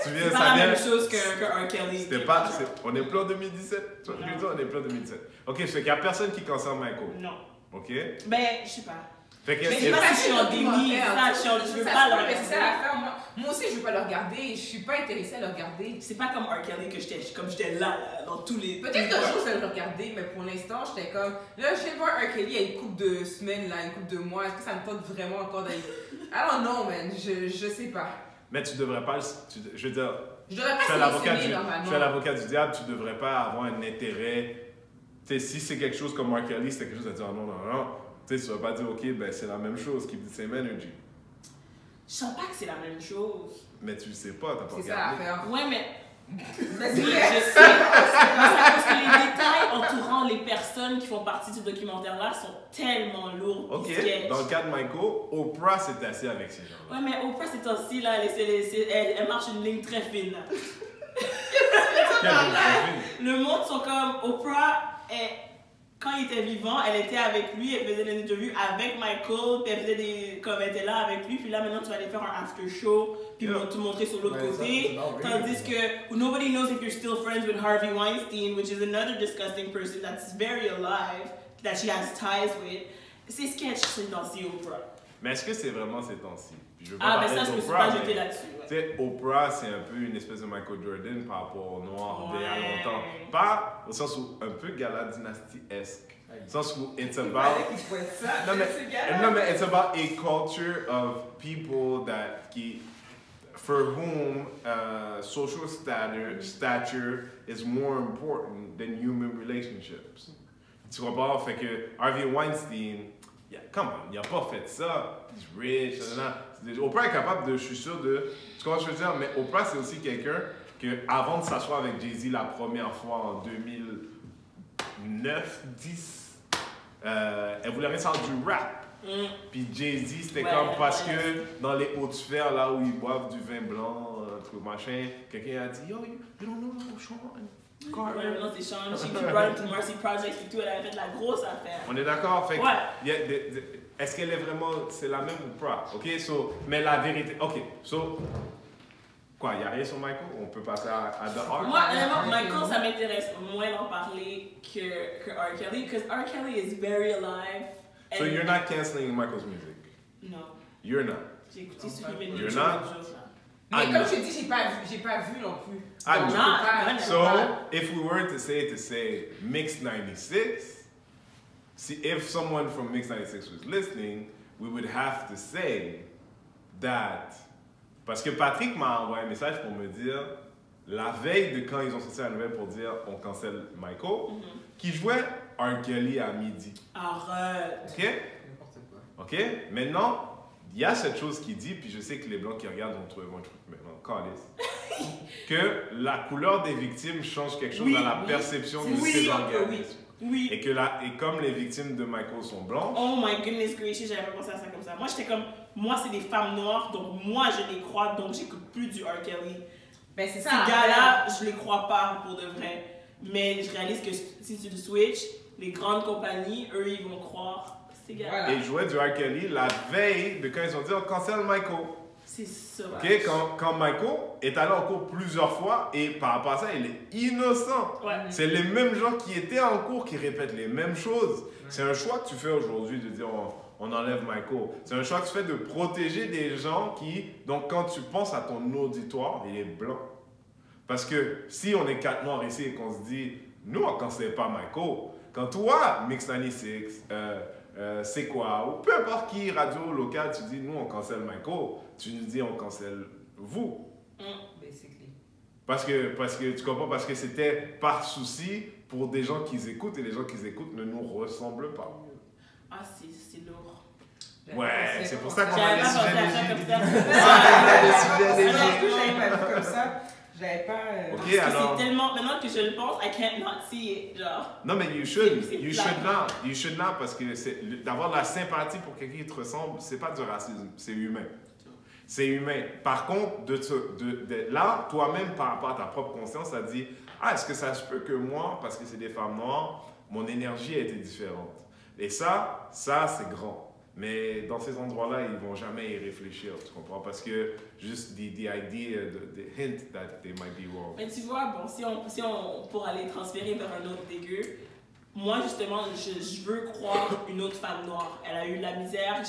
tu viens, C'est ça pas la vient. même chose qu'un Kelly. C'était pas, on est plein 2017. Tu vois, je veux dire, on est plein 2017. Ok, c'est qu'il y a personne qui cancelle Michael. Non. Ok? Ben, je sais pas. Fait que Mais est-ce c'est que- pas si je suis en déni, ça, je veux pas le Mais c'est ça regarder. l'affaire. Moi aussi, je veux pas le regarder. Je suis pas intéressée à le regarder. C'est pas comme R. Kelly que j'étais là, dans tous les. Peut-être qu'un jour, je vais le regarder, mais pour l'instant, j'étais comme. Là, je viens de voir R. Kelly il y a une couple de semaines, là, une couple de mois. Est-ce que ça me tente vraiment encore d'aller. I don't know, man. Je sais pas. Mais tu devrais pas. Je veux dire, Je devrais je suis pas l'avocat sélectionner du, normalement. je suis l'avocat du diable, tu devrais pas avoir un intérêt. sais, si c'est quelque chose comme R. Kelly, c'était quelque chose à dire non. Tu sais, tu vas pas dire, ok, ben c'est la même chose, keep the same energy. Je sens pas que c'est la même chose. Mais tu le sais pas, t'as pas C'est ça regardé. l'affaire. Ouais, mais Mais oui, c'est je sais. C'est parce que les détails entourant les personnes qui font partie de ce documentaire-là sont tellement lourds. Ok, puis sketch. dans le cas de Michael, Oprah s'est assise avec ces gens-là. Ouais, mais Oprah, ces temps-ci, là, elle marche une ligne très fine. Là. Le monde sont comme Oprah, quand il était vivant, elle était avec lui, elle faisait des interviews avec Michael, puis elle faisait comme elle était là avec lui, puis là maintenant tu vas aller faire un after show, puis te montrer sur l'autre côté. Tandis que nobody knows if you're still friends with Harvey Weinstein, which is another disgusting person that's very alive, that she has ties with. C'est sketch, c'est dans Oprah. Mais est-ce que c'est vraiment ces temps-ci? Je veux pas Ah, mais parler ça, je me suis d'Oprah, pas jetée mais, là-dessus. tu sais, Oprah, c'est un peu une espèce de Michael Jordan par rapport au noir d'il y a Ouais. longtemps. Pas au sens où un peu Gala Dynasty-esque. Au sens où it's Il about. fallait qu'il faut être ça. Non mais, ce gars-là. no, but it's about a culture of people for whom social stature is more important than human relationships. Tu comprends? Fait que Harvey Weinstein, come on, il a pas fait ça. He's rich, Oprah est capable de, je suis sûr de, tu comprends ce que je veux dire? Mais Oprah, c'est aussi quelqu'un que, avant de s'asseoir avec Jay-Z la première fois en 2009, 10, elle voulait rien savoir du rap. Puis Jay-Z, c'était Ouais, comme parce ouais. que dans les hautes sphères, là où ils boivent du vin blanc, tout machin, quelqu'un a dit Yo, you don't know Sean Carter. Ouais, non, c'est Sean. She brought him to Mercy Projects et tout, elle avait fait de la grosse affaire. On est d'accord? Fait que, Ouais. est-ce qu'elle est vraiment, c'est la même ou pas? Ok, mais la vérité, ok, quoi, il n'y a rien sur Michael? On peut passer à The Art? Moi, honnêtement, Michael, ça m'intéresse moins d'en parler que R. Kelly, because R. Kelly is very alive. So and- you're not canceling Michael's music? Non. You're not? J'ai écouté ce film You're de not? Mais Ah, comme non. je te dis, j'ai pas vu non plus. Ah, Donc, non. je peux pas- Non, So, if we were to say Mix 96, if someone from Mix 96 was listening, we would have to say that. Parce que Patrick m'a envoyé un message pour me dire, la veille de quand ils ont sorti la nouvelle pour dire on cancelle Michael, qui jouait R. Kelly à midi. Arrête. OK? N'importe quoi. OK? Maintenant, il y a cette chose qui dit, puis je sais que les Blancs qui regardent vont trouver mon truc maintenant, calice, que la couleur des victimes change quelque chose Oui, dans la oui. perception de Oui, ces oui. organismes. Oui. Et comme les victimes de Michael sont blanches, Oh my goodness gracious, j'avais pas pensé à ça comme ça. Moi, j'étais comme, moi, c'est des femmes noires, donc moi, je les crois, donc j'écoute plus du R. Kelly. Ben, c'est Ces ça. gars-là, je les crois pas pour de vrai. Mais je réalise que si tu le switch, les grandes compagnies, eux, ils vont croire ces gars. Voilà. et ils jouaient du R. Kelly la veille de quand ils ont dit on cancelle Michael. C'est sauvage. OK? Quand Michael est allé en cours plusieurs fois, et par rapport à ça, il est innocent. Ouais. C'est les mêmes gens qui étaient en cours qui répètent les mêmes choses. C'est un choix que tu fais aujourd'hui de dire on enlève Michael. C'est un choix que tu fais de protéger des gens qui, donc quand tu penses à ton auditoire, il est blanc. Parce que si on est 4 noirs ici et qu'on se dit, nous on ne cancelle pas Michael, quand toi, Mix 96, c'est quoi, ou peu importe qui, radio locale, tu dis, nous on cancelle Michael, tu nous dis on cancelle vous. Basically. Parce que tu comprends, parce que c'était par souci pour des gens qui écoutent et les gens qui écoutent ne nous ressemblent pas. Ah, c'est lourd. Ouais, c'est pour ça qu'on a J'avais des pas pensé sujets à ça légers. comme ça. J'avais pas vu comme ça. J'avais pas. Ok, Parce que alors. c'est tellement, maintenant que je le pense, I can't not see it, genre. Non, mais you should flagrant. not, parce que d'avoir de la sympathie pour quelqu'un qui te ressemble, c'est pas du racisme, c'est humain. C'est humain. Par contre, là, toi-même, par rapport à ta propre conscience, ça dit, ah, est-ce que ça se peut que moi, parce que c'est des femmes noires, mon énergie a été différente. Et ça, c'est grand. Mais dans ces endroits-là, ils vont jamais y réfléchir, tu comprends? Parce que juste the idea, the hint that they might be wrong. Mais tu vois, bon, si on pour aller transférer vers un autre dégueu, moi justement, je veux croire une autre femme noire. Elle a eu de la misère,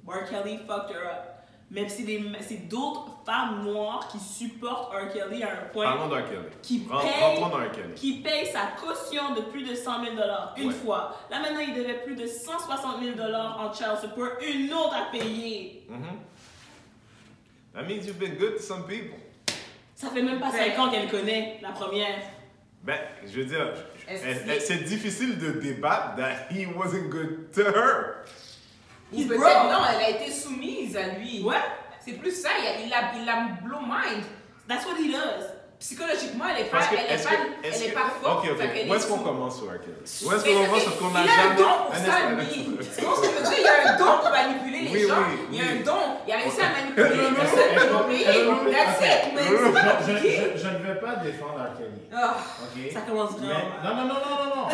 R. Kelly fucked her up. Même si c'est d'autres femmes noires qui supportent R. Kelly à un point Parlons d'R. Kelly. qui Rentrons dans R. Kelly. qui paye sa caution de plus de 100 000 une Ouais. fois. Là maintenant, il devait plus de 160 000 en child support, une autre à payer. That means you've been good to some people. Ça fait même pas 5 ans qu'elle connaît la première. Ben, je veux dire, Est-ce c'est difficile de débattre that he wasn't good to her. Ou peut-être broke. non, elle a été soumise à lui. Ouais, C'est plus ça, il l'a blow mind. that's what he does. Psychologiquement, elle est pas, Parce que, elle est pas forte. Ok, fait qu'elle où est-ce est qu'on sous- commence sur laquelle? Où est-ce Mais qu'on commence sur qu'on a il a un jamais. don pour un ça, instant, lui. C'est bon ce que je veux dire, il a un don pour manipuler les Oui, gens. oui, Il a oui. un don. Il a réussi à manipuler les non, personnes qui non, l'ont payé. non, non, That's it, man. C'est pas compliqué. Je ne vais pas défendre R. Kelly. Ah. Ok? Ça commence Mais, vraiment. non.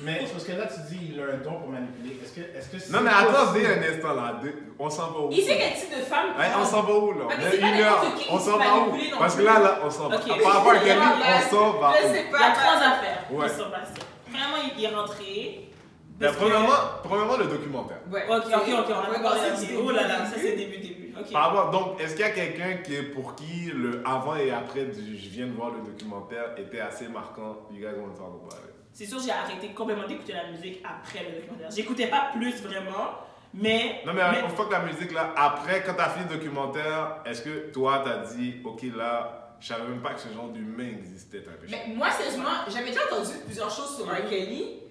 Mais c'est parce que là, tu dis il a un don pour manipuler. Est-ce que c'est Non, mais attendez un instant là. On s'en va où? Il sait quel type de femme. Hey, on s'en va où là? Ah, mais On a c'est pas une heure. n'importe qui On qui s'en se va où? manipule non Parce que plus. là, on s'en va. Ok. Par rapport à Kelly, Là, on s'en va. Je sais Il y a pas. trois affaires Ouais. qui sont passées. Premièrement, il est rentré. Ben, parce que- premièrement, le documentaire. Ouais. Ok, on va commencer regarder la du vidéo. Oh début. là là, ça c'est début. Ok. Par rapport, donc, est-ce qu'il y a quelqu'un pour qui le avant et après du je viens de voir le documentaire était assez marquant? You guys want to talk about it? C'est sûr, j'ai arrêté complètement d'écouter la musique après le documentaire. J'écoutais pas plus vraiment, mais. Non, mais fuck la musique là. Après, quand t'as fini le documentaire, est-ce que toi t'as dit, ok là, je savais même pas que ce genre d'humain existait? T'as un peu Mais moi, sérieusement, j'avais déjà entendu plusieurs choses sur R. Kelly,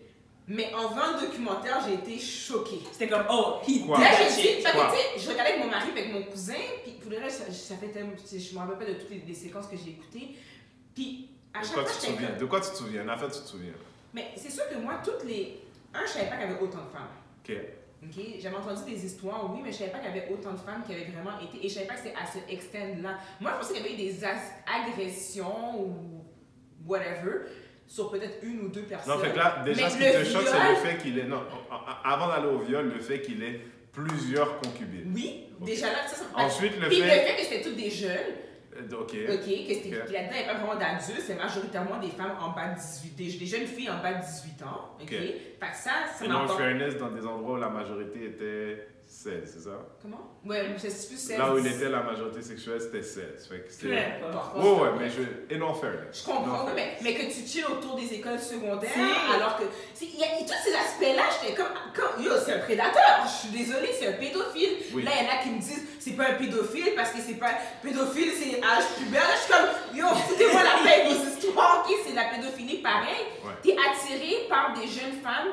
mais en voyant le documentaire, j'ai été choquée. C'était comme, oh, he Quoi? did Là, that j'ai dit, shit. parce Quoi? que tu sais, je regardais avec mon mari, avec mon cousin, puis pour le reste, ça fait tellement, je me rappelle pas de toutes les séquences que j'ai écoutées. Puis à De chaque quoi fois, tu te j'étais souviens? comme- De quoi tu te souviens? En fait, tu te souviens. Mais c'est sûr que moi, toutes les. Je savais pas qu'il y avait autant de femmes. Ok. Ok, j'avais entendu des histoires, oui, mais je savais pas qu'il y avait autant de femmes qui avaient vraiment été. Et je savais pas que c'était à ce extent-là. Moi, je pensais qu'il y avait eu des agressions ou whatever sur peut-être une ou deux personnes. Non, fait que là, déjà, Mais ce qui le te choque, c'est viol- le fait qu'il ait. Non, avant d'aller au viol, le fait qu'il ait plusieurs concubines. Oui, Ok. déjà là, ça me Ensuite, le Puis le fait. fait que c'était toutes des jeunes, Ok. ok, que c'était Ok. que là-dedans, il n'y a pas vraiment d'adultes, c'est majoritairement des femmes en bas de 18, des jeunes filles en bas de 18 ans, ok? Ok. Fait que ça Et non, m'apporte. fairness, dans des endroits où la majorité était 16, c'est ça? Comment? Ouais, c'est plus 16. Là où il était, la majorité sexuelle, c'était 16. Fait que Peu c'était. importe. Ouais, mais je. Et non, fairness. Je comprends, Non, oui, mais que tu chilles autour des écoles secondaires, Si. alors que. Il y a tous ces aspects-là, j'étais comme. Yo, c'est un prédateur, je suis désolée, c'est un pédophile. Oui. Là, il y en a qui me disent, c'est pas un pédophile parce que c'est pas. Pédophile, c'est âge pubère. Là, je suis comme, yo, foutez-moi la paix avec vos histoires, ok, c'est de la pédophilie pareil. Ouais. T'es attiré par des jeunes femmes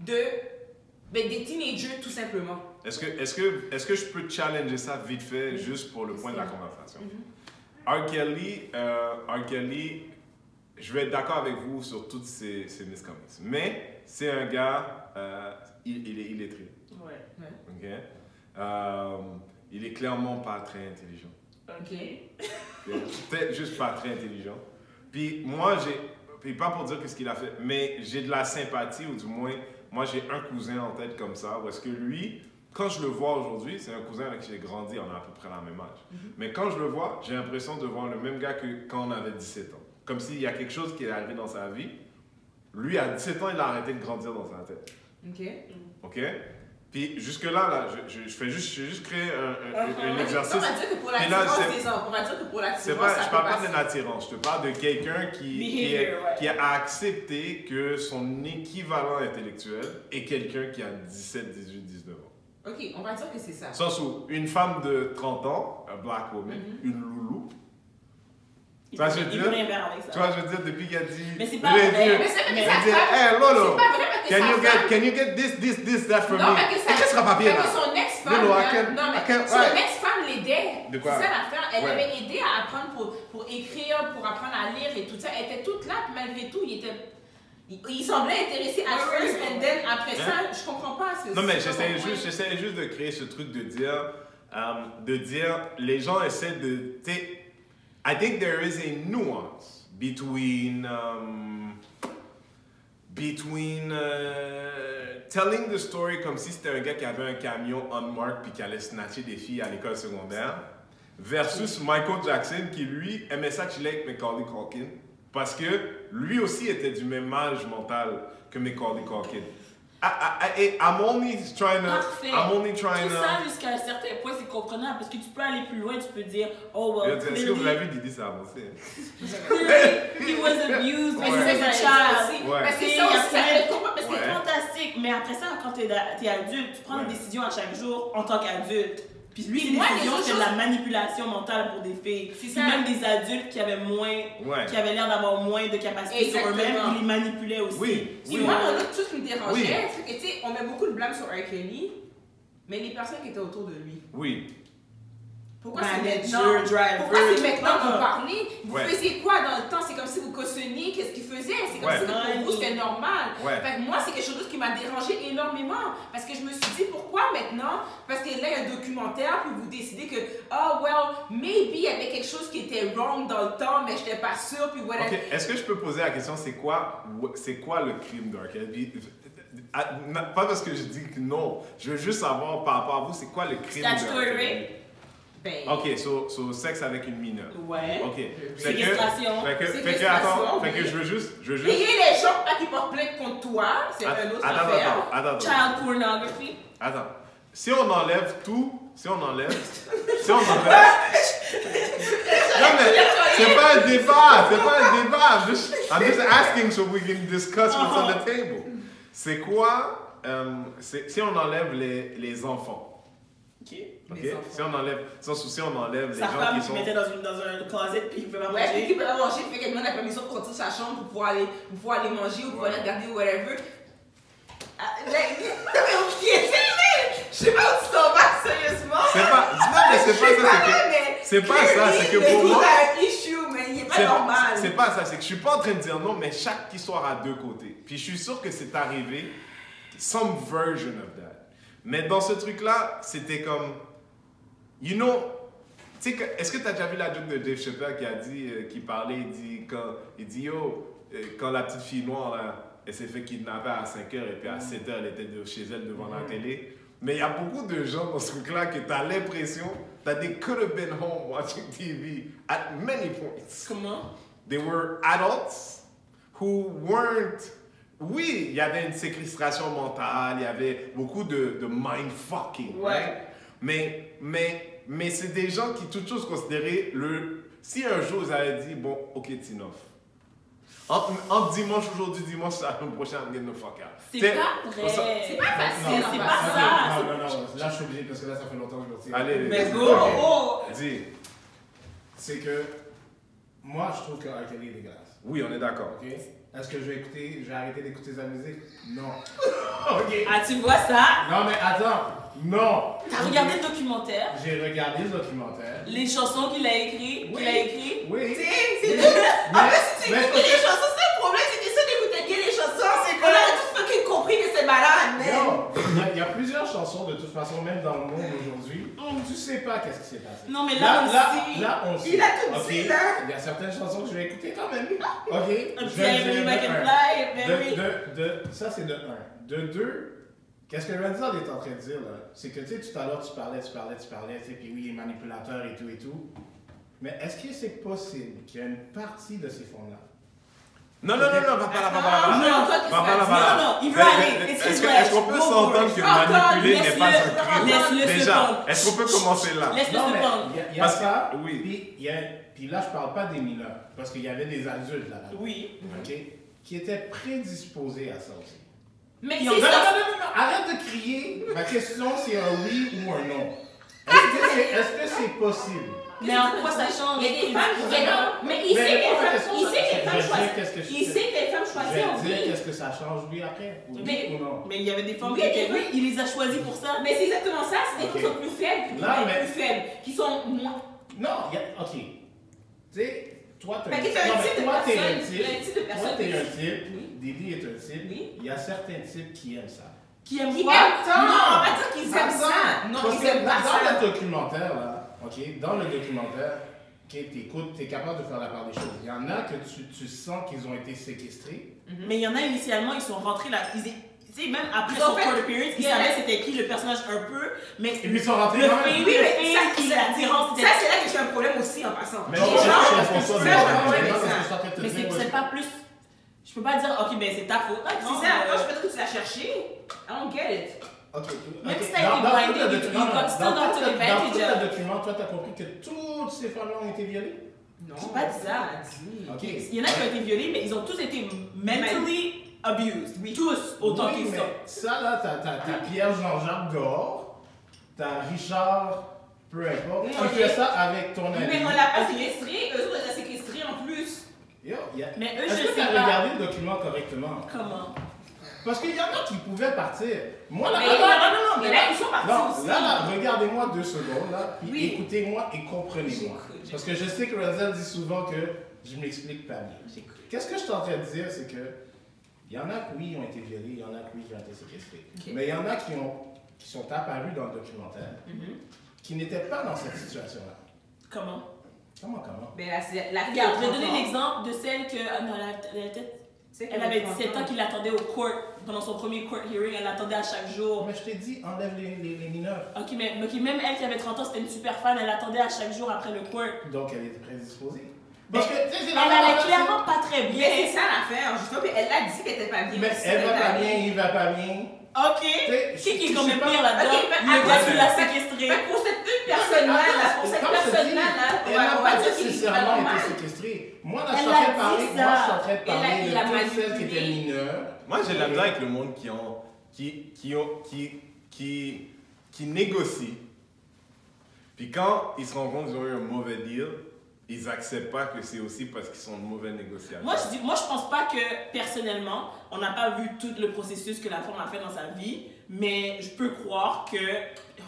des teenagers, tout simplement. Est-ce que je peux challenger ça vite fait, juste pour le point de la conversation? R. Kelly, je vais être d'accord avec vous sur toutes ces miscommunications. Mais c'est un gars, il est illettré. Ouais. Ok? Il est clairement pas très intelligent. Ok. Ok? Peut-être juste pas très intelligent. Puis moi, puis pas pour dire que ce qu'il a fait, mais j'ai de la sympathie, ou du moins, moi j'ai un cousin en tête comme ça, où est-ce que lui, quand je le vois aujourd'hui, c'est un cousin avec qui j'ai grandi, on a à peu près la même âge. Mais quand je le vois, j'ai l'impression de voir le même gars que quand on avait 17 ans. Comme s'il y a quelque chose qui est arrivé dans sa vie. Lui, à 17 ans, il a arrêté de grandir dans sa tête. Ok. OK? Puis jusque-là, je fais juste créer un exercice. On va dire que pour Puis là, l'attirance c'est- des hommes, on va dire que pour C'est l'attirance, pas, ça je peut parle pas passer. d'une attirance, je te parle de quelqu'un Behavior, ouais. qui a accepté que son équivalent intellectuel est quelqu'un qui a 17, 18, 19 ans. Ok, on va dire que c'est ça. Sens où une femme de 30 ans, un black woman, une loulou, Il Ça, peut- je veux il dire- peut rien faire avec ça. tu vois, je veux dire, depuis qu'il a dit. Mais c'est pas il a vrai. dit- Mais c'est il que a sa dit, femme. hey, Lolo, C'est pas vrai parce que sa femme. can you get this, that for Non, me? parce que sa- Qu'est-ce sera papier parce là? que son ex-femme, Lolo, I là, can- non, mais I can- son ouais. ex-femme l'aidait. De quoi? C'est ça l'affaire. Elle Ouais. l'avait aidé à apprendre pour écrire, pour apprendre à lire et tout ça. Elle était toute là, puis malgré tout, il semblait intéressé à Ouais, first, ouais. and then après ça, je comprends pas. Non, mais j'essaie j'essaie juste de créer ce truc de dire, les gens essaient de, tu sais, I think there is a nuance between telling the story comme si c'était un gars qui avait un camion unmarked puis qui allait snatcher des filles à l'école secondaire versus Michael Jackson qui lui aimait ça chiller avec Macaulay Culkin parce que lui aussi était du même âge mental que Macaulay Culkin. I'm only trying Parfait. Tout to... ça, jusqu'à un certain point, c'est comprenable parce que tu peux aller plus loin, tu peux dire, oh well, Est-ce que vous clearly, l'avez vu, Didi, ça a avancé. clearly he was abused Mais when Ouais. he was a c'est child. Ouais. Parce que Et ça aussi, ça après, fait comprendre. c'est Ouais. fantastique, mais après ça, quand t'es adulte, tu prends Ouais. des décisions à chaque jour en tant qu'adulte. Puis lui, Puis moi, ses décisions, les c'est de autres la manipulation mentale pour des filles. C'est Puis ça. même des adultes qui avaient qui avaient l'air d'avoir moins de capacité sur eux-mêmes, Exactement. ils les manipulaient aussi. Oui. Puis moi, mon autre truc qui me dérangeait, Oui. c'est que, tu sais, on met beaucoup de blâme sur R. Kelly, mais les personnes qui étaient autour de lui. Oui. Pourquoi c'est Manager, maintenant? driver. Pourquoi c'est maintenant que vous Ah. parlez? Vous Ouais. faisiez quoi dans le temps? C'est comme si vous cautionniez qu'est-ce qu'il faisait. C'est comme Ouais. si pour vous c'était normal. Ouais. Fait que moi, c'est quelque chose qui m'a dérangé énormément. Parce que je me suis dit, pourquoi maintenant? Parce que là, il y a un documentaire, puis vous décidez que, oh, well, maybe il y avait quelque chose qui était wrong dans le temps, mais je n'étais pas sûre, puis voilà. Ok, est-ce que je peux poser la question, c'est quoi le crime de R. Kelly? Pas parce que je dis que non, je veux juste savoir par rapport à vous, c'est quoi le crime de R. Statutory Kelly? rape. Ben, Ok, so sexe avec une mineure. Ouais. Ok. Séquestration. Fait que, attends, fait que je veux juste. payer les gens pas qui portent plainte contre toi, c'est un autre affaire. Attends. Child pornography. Attends. Si on enlève tout, non mais c'est pas un débat, I'm just asking so we can discuss what's on the table. C'est quoi, si on enlève les enfants, Ok. ok? Les enfants. Si on enlève, sans souci, on enlève les Sa gens femme qui qui sont... mettait dans un closet puis il pouvait pas Ouais, puis manger. qui peut pas manger, fait qu'elle demande la permission pour sortir de sa chambre pour pouvoir aller manger ou pour aller regarder ou whatever. Ah, je sais pas où tu t'en vas, sérieusement. C'est pas, non mais c'est pas ça, c'est pas ça, c'est que pour moi... C'est un issue, mais il est pas normal. C'est pas ça, c'est que je suis pas en train de dire non, mais chaque histoire a deux côtés. Puis je suis sûr que c'est arrivé, some version of that. Mais dans ce truc-là, c'était comme, you know, tu sais, est-ce que tu as déjà vu la joke de Dave Chappelle qui a dit, qui parlait, il dit, yo, quand la petite fille noire, là, elle s'est fait kidnapper à 5h et puis à 7h, elle était chez elle devant la télé. Mais il y a beaucoup de gens dans ce truc-là que tu as l'impression that they could have been home watching TV at many points. Comment? They were adults who weren't... Oui, il y avait une séquestration mentale, il y avait beaucoup de mind-fucking, Ouais. right? Mais c'est des gens qui, toutes choses considérées, si un jour ils avaient dit, bon, ok, Tinoff, entre dimanche aujourd'hui, dimanche, la semaine prochaine, I'm getting the fuck out. C'est pas vrai. C'est pas facile, C'est en pas fait. ça. Non. Là, je suis obligé parce que là, ça fait longtemps que je le tire. Allez, Mais vas-y. go! Oh! Dis. C'est que moi, je trouve que R. Kelly est dégueulasse. Oui, on est d'accord. Ok? Est-ce que je vais arrêter d'écouter sa musique? Non. Ok. Ah, tu vois ça? Non, mais attends. Non. T'as regardé le documentaire? J'ai regardé le documentaire. Les chansons qu'il a écrites? Oui. Qu'il a écrit? Oui. C'est Mais- En fait, si tu mais- écoutes les chansons, c'est le problème, c'est que ceux qui écoutaient bien les chansons, c'est qu'on aurait tous fucking compris que c'est malade, mais. Non, il y a plusieurs chansons de toute façon, même dans le monde aujourd'hui. Tu sais pas qu'est-ce qui s'est passé. Non, mais là, on sait. Là, on sait. Il a tout Ok? dit, là. Il y a certaines chansons que je vais écouter quand même. Ok? Un Je petit vais Every dire Back de and un. Fly, Very. Ça, c'est de 1. De 2, qu'est-ce que Renzel est en train de dire, là? C'est que, tu sais, tout à l'heure, tu parlais, tu sais, puis oui, il est manipulateur et tout. Mais est-ce que c'est possible qu'il y ait une partie de ces fonds-là? Non, va pas là. Non, toi, qu'est-ce Va pas là, que tu dis? Non, il veut aller. Est-ce qu'on peut s'entendre que manipuler n'est pas un crime? Laisse-le se Déjà, pendre. est-ce qu'on peut commencer là? Laisse-le Non, se mais pendre. il y a Parce que- ça, oui. puis là, je parle pas des mineurs, parce qu'il y avait des adultes là-dedans, Oui. ok? Qui étaient prédisposés à ça aussi. Mais Ils ont- c'est Non, ça. non, arrête de crier. Ma question, c'est un oui ou un non. Est-ce que c'est possible? Mais en quoi ça change? Il y a des femmes qui mais il sait que les femmes, il sait que les femmes choisissent. Il sait que les femmes Je choisissent, vais dire oui. qu'est-ce que ça change lui après, oui Mais- ou non? Mais il y avait des femmes Oui, qui étaient. oui. Oui, il les a choisis pour ça. Mais c'est exactement ça, c'est des Ok. filles qui sont plus faibles, puis Là, des mais- plus faibles, qui sont moins. Non, ok. Tu sais, toi, Fait que c'est un non, mais type de toi, t'es personne. un type. Il y a un type de Toi, personne. t'es un type. Oui. Didi est un type. Oui. Il y a certains types qui aiment ça. Qui aiment Qui quoi? aiment ça. Non, on va dire qu'ils aiment ça. Non, Parce ils que aiment pas dans ça. le documentaire, là, ok, dans le documentaire, t'écoutes, t'es capable de faire la part des choses. Il y en a que tu sens qu'ils ont été séquestrés. Mais il y en a initialement, ils sont rentrés là. Tu sais, même après Ils ont son fait- court appearance, ils il y en a- savaient c'était qui le personnage un peu. Mais Et puis ils sont rentrés le quand même. film, Oui, le mais film, ça, qui c'est l'attirance, ça, c'était. c'est là que j'ai un problème aussi en passant. Mais Les non, gens, je c'est comprends ça, pas. j'ai un problème avec C'est ça. ce que je suis en train de te Mais dire, c'est pas plus. Je peux pas dire, ok, ben c'est ta faute. Ah, non, C'est ça, moi je peux dire que tu l'as cherché. I don't get it. Ok. Même ok. si t'as été Dans blindé, tout le you document- got still dans got tout to le- advantage dans tout of- le document, toi, t'as compris que toutes ces femmes-là ont été violées? Non, J'ai pas dit ça. Ok. Il y en a qui ont été violés, mais ils ont tous été mentally abused. Tous, autant Oui, qu'ils mais sont. ça, là, t'as Pierre Jean-Jacques dehors, t'as Richard peu importe. Oui, Tu on fais est- ça avec ton ami. Mais on l'a pas séquestré, eux autres, on l'a séquestré en plus. Yo, Mais eux, Est-ce je que tu sais as pas. regardé le document correctement? Comment? Parce qu'il y en a qui pouvaient partir. Moi, là, Mais non, il y en a- non, non, il y en mais a qui sont partis non, aussi. là, regardez-moi 2 secondes, là, puis Oui. écoutez-moi et comprenez-moi. J'écoute. Parce que je sais que Renzel dit souvent que je m'explique pas bien. J'écoute. Qu'est-ce que je suis en train de dire, c'est que il y en a qui, oui, ont été violés, il y en a qui, oui, qui ont été séquestrés. Ok. Mais il y en a qui sont apparus dans le documentaire, qui n'étaient pas dans cette situation-là. Comment? Comment? Mais là, c'est la fille Regarde, je vais a donner 30 ans. l'exemple de celle que. Ah non, C'est elle avait 17 ans qu'il l'attendait au court. Pendant son premier court hearing, elle l'attendait à chaque jour. Mais je t'ai dit, enlève les mineurs. Ok, mais même elle qui avait 30 ans, c'était une super fan, elle l'attendait à chaque jour après le court. Donc, elle était prédisposée. Mais Parce que, tu sais, c'est Elle la même allait affaire, clairement pas très Mais bien. c'est ça l'affaire, justement, puis elle a dit qu'elle était pas bien. Mais aussi, elle va cette pas année. bien, il va pas bien. Ok. sais, Qui est je quand sais même pas. pire là-dedans? Ok, Le gars qui l'a séquestré. Fait que pour cette personne-là, Comme je te dis, elle n'a on pas va dire qu'il est nécessairement normal. été séquestrée. Moi, là, je Elle suis en train a de parler, dit moi, je suis en ça. train de parler Il a de toutes celles qui manipulé. étaient mineures. Moi, j'ai de la misère avec le monde qui négocie. Puis quand ils se rendent compte qu'ils ont eu un mauvais deal, ils n'acceptent pas que c'est aussi parce qu'ils sont de mauvais négociateurs. Moi, je pense pas que, personnellement, on n'a pas vu tout le processus que la femme a fait dans sa vie, mais je peux croire que,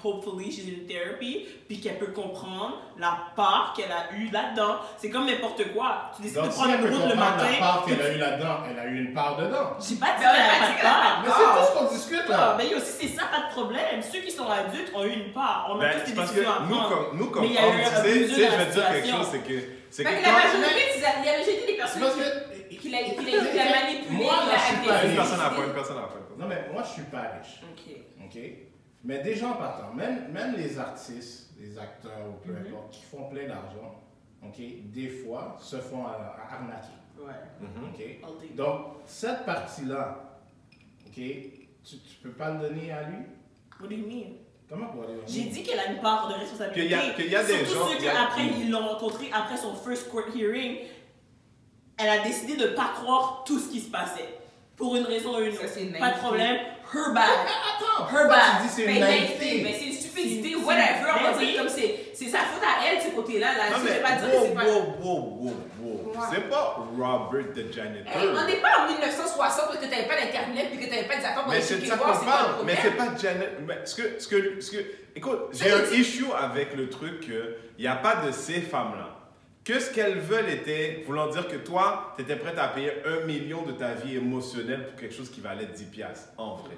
hopefully, she's in therapy, puis qu'elle peut comprendre la part qu'elle a eue là-dedans. C'est comme n'importe quoi. Tu décides Donc, de si prendre elle une peut route le comprendre matin. la part qu'elle a eu là-dedans, elle a eu une part dedans. J'ai pas dit Mais on qu'elle a n'a pas pas dit de qu'elle a part. Mais c'est tout ce qu'on discute, Ah, là. ben aussi, c'est ça, pas de problème. Ceux qui sont adultes ont eu une part. On a Ben, tous c'est des parce que décisions à prendre. nous comme Mais il y a hommes, eu un tu sais, abus je de la vais te dire quelque situation. chose, c'est que Fait que quand... la majorité des C'est personnes parce que. qu'il a manipulé, Moi, là, je suis pas Une riche. personne à la fois, une personne à la fois. Non, mais moi, je suis pas riche. Ok. OK? Mais déjà en partant, même les artistes, les acteurs ou peu importe, qui font plein d'argent, OK, des fois, se font arnaquer. Ouais. OK? All day. Donc, cette partie-là, OK, tu peux pas le donner à lui? What do you mean? Comment pour aller J'ai dit qu'elle a une part de responsabilité. Qu'il y a des Surtout gens- ceux il y a- qu'après, ils l'ont rencontré après son first court hearing. Elle a décidé de ne pas croire tout ce qui se passait. Pour une raison ou une Ça, autre. c'est une Pas de naïveté. problème. Her bad. Attends, Her pourquoi bad. tu dis c'est Mais une naïveté, mais naïveté? c'est une stupidité, C'est- whatever, on va mais dire oui. comme c'est sa faute à elle, ce côté-là. Là. Non Je mais, vais pas dire que c'est pas... wow. Ouais. C'est pas Robert the janitor. Hey, on n'est pas en 1960 parce que tu n'avais pas d'internet puis que tu n'avais pas des affaires pour Mais aller c'est de checker ça voir, qu'on c'est pas le parle. Mais problème. c'est pas Janet. Mais ce que écoute, Ça, j'ai un j'ai dit- issue avec le truc que il n'y a pas de ces femmes-là. Que ce qu'elles veulent était, voulant dire que toi, tu étais prête à payer 1 million de ta vie émotionnelle pour quelque chose qui valait 10 piastres, en vrai.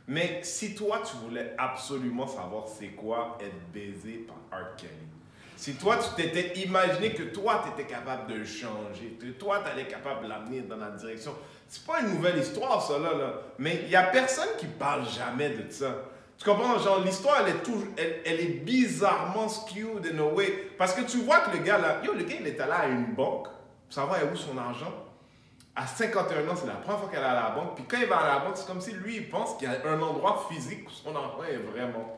Mais si toi, tu voulais absolument savoir c'est quoi être baisé par R. Kelly, si toi, tu t'étais imaginé que toi, tu étais capable de le changer, que toi, tu allais être capable de l'amener dans la direction, c'est pas une nouvelle histoire, ça, là. Mais il y a personne qui parle jamais de ça. Tu comprends? Genre, l'histoire, elle est bizarrement skewed in a way. Parce que tu vois que le gars, là, le gars, il est allé à une banque pour savoir où son argent. À 51 ans, c'est la première fois qu'elle est à la banque. Puis quand il va à la banque, c'est comme si lui, il pense qu'il y a un endroit physique où son argent est vraiment.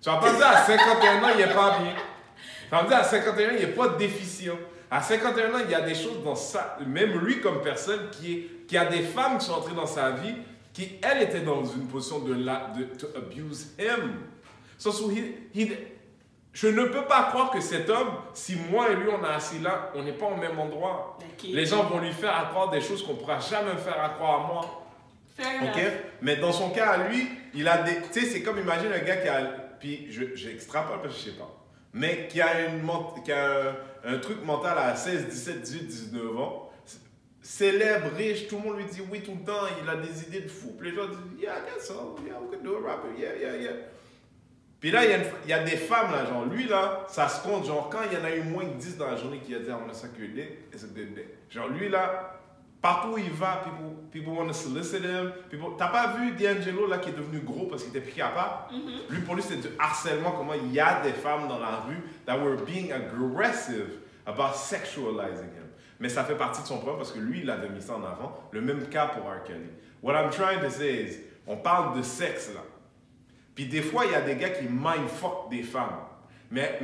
Tu vas pas me dire à 51 ans, il est pas bien. Tu vas me dire à 51 ans, il n'est pas déficient. À 51 ans, il y a des choses dans ça. Même lui, comme personne, qui a des femmes qui sont entrées dans sa vie, qui, elle, était dans une position de to abuse him. So je ne peux pas croire que cet homme, si moi et lui, on est assis là, on n'est pas au même endroit. Ok. Les gens vont lui faire croire des choses qu'on ne pourra jamais me faire croire à moi. Fair OK? enough. Mais dans son cas, à lui, il a des. Tu sais, c'est comme imagine un gars qui a. Puis j'extrapole parce que je sais pas. Mais qui a, un truc mental à 16, 17, 18, 19 ans. Célèbre, riche, tout le monde lui dit oui tout le temps, il a des idées de fou. Puis les gens disent, yeah, I guess so, yeah, we could do a rapper, yeah. Puis là, il y a des femmes, là, genre, lui, là, ça se compte, genre, quand il y en a eu moins que 10 dans la journée qui a dit, on a ça que day, it's a good day. Genre, lui, là, partout où il va, people want to solicit him. T'as pas vu D'Angelo, là, qui est devenu gros parce qu'il était plus capable? Lui, pour lui, c'est du harcèlement, comment il y a des femmes dans la rue that were being aggressive about sexualizing him. Mais ça fait partie de son problème parce que lui, il avait mis ça en avant. Le même cas pour R. Kelly. What I'm trying to say is, on parle de sexe, là. Puis des fois, il y a des gars qui mindfuck des femmes. Mais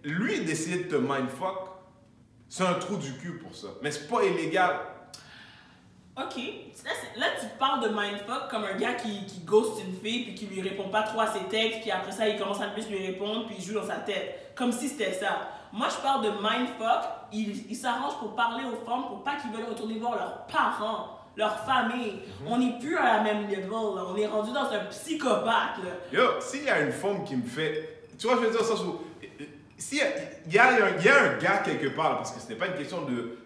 lui, d'essayer de te mindfuck, c'est un trou du cul pour ça. Mais c'est pas illégal. Ok, là tu parles de mindfuck comme un gars qui ghost une fille puis qui lui répond pas trop à ses textes puis après ça il commence à plus lui répondre puis il joue dans sa tête. Comme si c'était ça. Moi je parle de mindfuck, il s'arrange pour parler aux femmes pour pas qu'ils veulent retourner voir leurs parents, leur famille. On n'est plus à la même level, là. On est rendu dans un psychopathe. Là. Yo, s'il y a une femme qui me fait... Tu vois, je veux dire ça sous... S'il y a un gars quelque part, là, parce que ce n'est pas une question de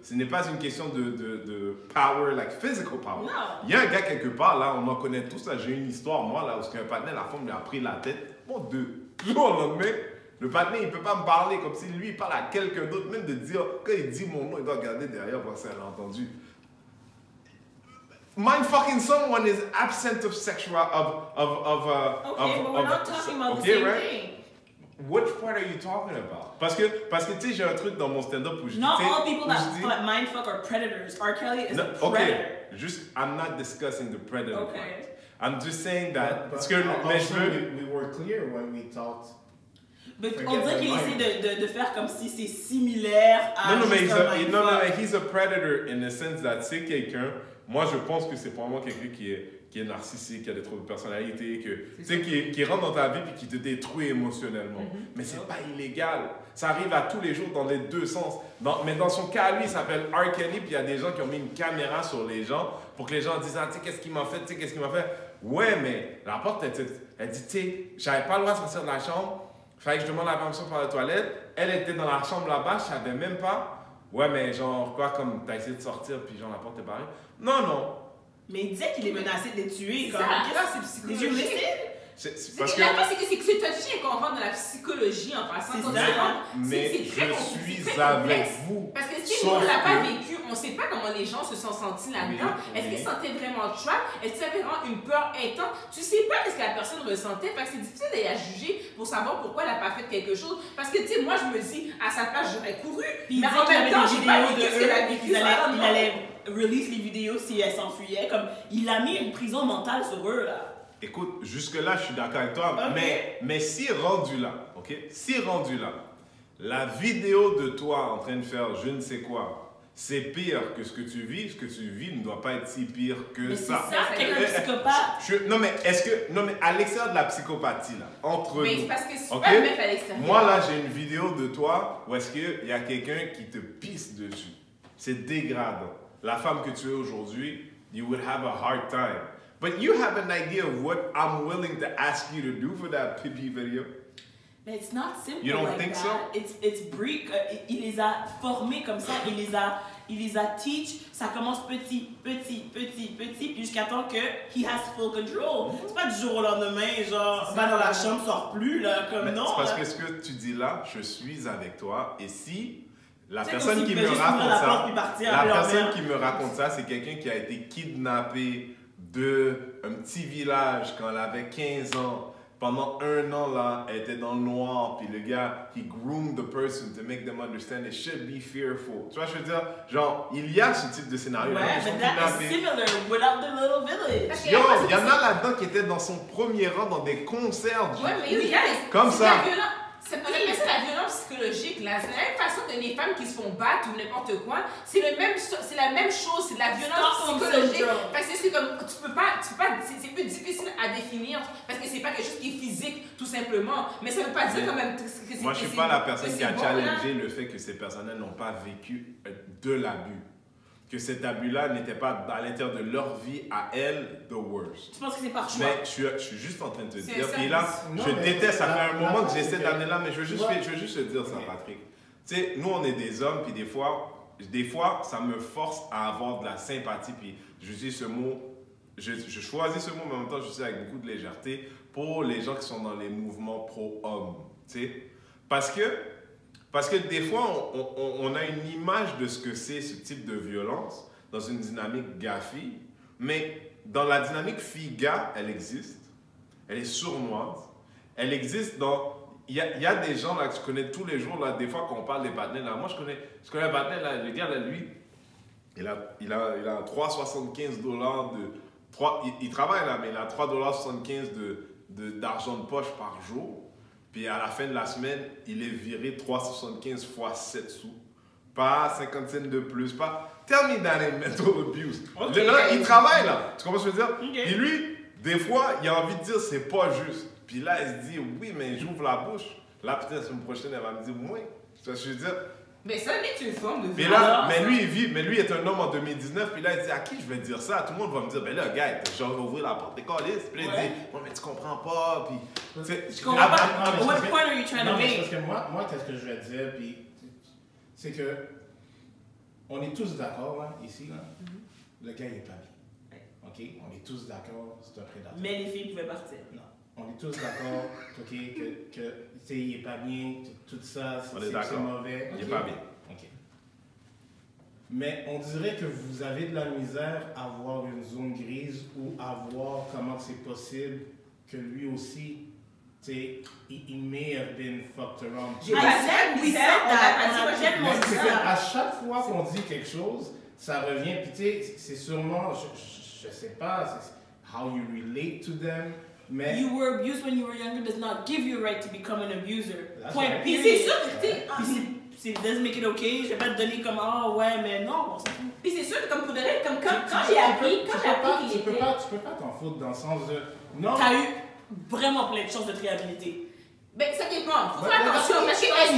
power, like physical power. Il y a un gars quelque part, là, on en connaît tous, là, j'ai une histoire, moi, là, où un partenaire, la femme lui a pris la tête, bon, 2 jours au lendemain, le partenaire, il ne peut pas me parler comme si lui, il parle à quelqu'un d'autre, même de dire, quand il dit mon nom, il doit regarder derrière voir si elle a entendu. Mindfucking someone is absent of sexual, Okay, but we're not talking about the same thing. Which part are you talking about? Parce que tu sais, j'ai un truc dans mon stand-up où je dis... Not all people that mindfuck are predators. R. Kelly is a predator. Okay, just, I'm not discussing the predator part. I'm just saying that... But also, we were clear when we talked... But on dirait qu'il essaie de faire comme si c'est similaire à... Non, mais he's a predator in the sense that c'est quelqu'un... Moi, je pense que c'est probablement quelqu'un qui est narcissique, qui a des troubles de personnalité, qui rentre dans ta vie et qui te détruit émotionnellement. Mais c'est pas illégal. Ça arrive à tous les jours dans les deux sens. Mais dans son cas, lui, il s'appelle R. Kelly, puis il y a des gens qui ont mis une caméra sur les gens pour que les gens disent « Ah, tu sais, qu'est-ce qu'il m'a fait? Tu sais, qu'est-ce qu'il m'a fait? » Ouais, mais la porte, elle dit « Tu sais, j'avais pas le droit de sortir de la chambre. Fallait que je demande la permission pour la toilette. Elle était dans la chambre là-bas, je savais même pas. Ouais, mais genre, quoi, comme t'as essayé de sortir, puis genre, la porte est barrée. Non. Mais il disait qu'il est menacé de les tuer. C'est psychologique. C'est parce que... La chose, c'est que c'est touché qu'on rentre dans la psychologie en passant. Mais je suis avec vous. Parce que si nous, on l'a pas vécu, on sait pas comment les gens se sont sentis là-dedans. Est-ce qu'ils sentaient vraiment trap? Est-ce qu'ils avaient vraiment une peur intense? Tu sais pas ce que la personne ressentait. Parce que c'est difficile d'aller à juger pour savoir pourquoi elle n'a pas fait quelque chose. Parce que, tu sais, moi, je me dis, à sa place, j'aurais couru. Puis mais en même temps, j'ai pas vécu ce qu'elle a vécu. Il allait release les vidéos si elle s'enfuyait. Comme, il a mis une prison mentale sur eux, là. Écoute, jusque-là, je suis d'accord avec toi, mais si rendu là, ok? Si rendu là, la vidéo de toi en train de faire je ne sais quoi, c'est pire que ce que tu vis ne doit pas être si pire que ça. C'est ça, quelqu'un psychopathe. Non, mais à l'extérieur de la psychopathie, là, entre mais nous. C'est parce que c'est pas le mettre à l'extérieur. Moi, là, j'ai une vidéo de toi où est-ce qu'il y a quelqu'un qui te pisse dessus. C'est dégradant. La femme que tu es aujourd'hui, you would have a hard time. But you have an idea of what I'm willing to ask you to do for that pee video? But it's not simple. You don't like think that. so? It's brick. Il les a formés comme ça. Il les a teach. Ça commence petit, puis jusqu'à temps que he has full control. C'est pas du jour au lendemain, genre, va dans la chambre, sors plus, là, comme non. C'est parce là. que ce que tu dis là, je suis avec toi. Et si la C'est personne qui aussi, me raconte partir, qui me raconte ça, c'est quelqu'un qui a été kidnappé de un petit village quand elle avait 15 ans. Pendant 1 an, là, elle était dans le noir, puis le gars, he groomed the person to make them understand they should be fearful. Tu vois, je veux dire, genre, il y a ce type de scénario. Ouais, mais that is similar without the little village. Yo, il y en a là-dedans qui étaient dans son premier rang dans des concerts. Ouais, mais oui, comme ça. C'est pas la violence psychologique, là. C'est la même façon que les femmes qui se font battre ou n'importe quoi. C'est la même chose, c'est de la violence psychologique. Parce que c'est comme, tu peux pas, c'est plus difficile à définir parce que c'est pas quelque chose qui est physique, tout simplement. Mais ça veut pas dire quand même que c'est. Moi, je suis pas la personne qui a challengé le fait que ces personnes-là n'ont pas vécu de l'abus. Que cet abus-là n'était pas à l'intérieur de leur vie à elles, the worst. Tu penses que c'est par choix? Mais je suis juste en train de te dire, puis là, je déteste, ça fait un moment que j'essaie d'amener là, mais je veux juste te dire ça, Patrick. Tu sais, nous, on est des hommes, puis des fois, ça me force à avoir de la sympathie, puis je dis ce mot, je choisis ce mot, mais en même temps, je dis avec beaucoup de légèreté, pour les gens qui sont dans les mouvements pro-hommes, tu sais. Parce que des fois, on a une image de ce que c'est ce type de violence dans une dynamique gars-fille, mais dans la dynamique fille-gars, elle existe, elle est sournoise, elle existe dans... Il y a des gens là que je connais tous les jours, là, des fois quand on parle des partenaires, là, moi je connais un partenaire, là, le gars, là, lui, il a 3,75 $, il travaille là, mais il a 3,75 $ d'argent de poche par jour. Puis à la fin de la semaine, il est viré 3,75 fois 7 sous pas 50 cents de plus, pas... Tell me that ain't mental abuse. Ok. Là, il travaille, là. Tu comprends ce que je veux dire? Ok. Et lui, des fois, il a envie de dire c'est pas juste. Puis là, il se dit, oui, mais j'ouvre la bouche. Là, peut-être la semaine prochaine, elle va me dire, oui. Tu vois ce que je veux dire? Mais ça n'est une forme de Mais là, mais lui est un homme en 2019, puis là, il dit, à qui je vais dire ça? Tout le monde va me dire, ben là, gars, j'ai envie d'ouvrir la porte des câlisses. Puis là, il dit, ouais, mais tu comprends pas, puis... tu sais, Je comprends pas. non, mais What c'est point are you trying to Non, mais c'est make? parce que moi qu'est-ce que je vais dire, puis c'est que on est tous d'accord là, ici, là, le gars il est pas bien. OK? On est tous d'accord, c'est un prédateur. Mais les filles pouvaient partir. Non. On est tous d'accord, OK, que tu sais, il est pas bien, tout ça, On est c'est d'accord. mauvais. Il est OK? pas bien. OK. Mais on dirait que vous avez de la misère à voir une zone grise ou à voir comment c'est possible que lui aussi, tu sais, he may have been fucked around. J'ai pas dit, oui, ça, on a pas dit, moi, Mais j'ai c'est dit ça. qu'à chaque fois qu'on dit quelque chose, ça revient, puis tu sais, c'est sûrement, je sais pas, c'est how you relate to them, mais... You were abused when you were younger does not give you a right to become an abuser. That's Point. right. Puis Puis c'est sûr que, tu sais, c'est doesn't make it okay. Je vais pas te donner comme ouais, mais non, on s'en fout. puis c'est sûr que comme pour de vrai, comme quand Tu j'ai appris, peux quand j'ai appris qu'il tu peux était... pas t'en foutre dans le sens de... Non, T'as eu vraiment plein de chances de te réhabiliter. Ben, ça dépend. Faut Ouais, faire attention. Parce que est-ce que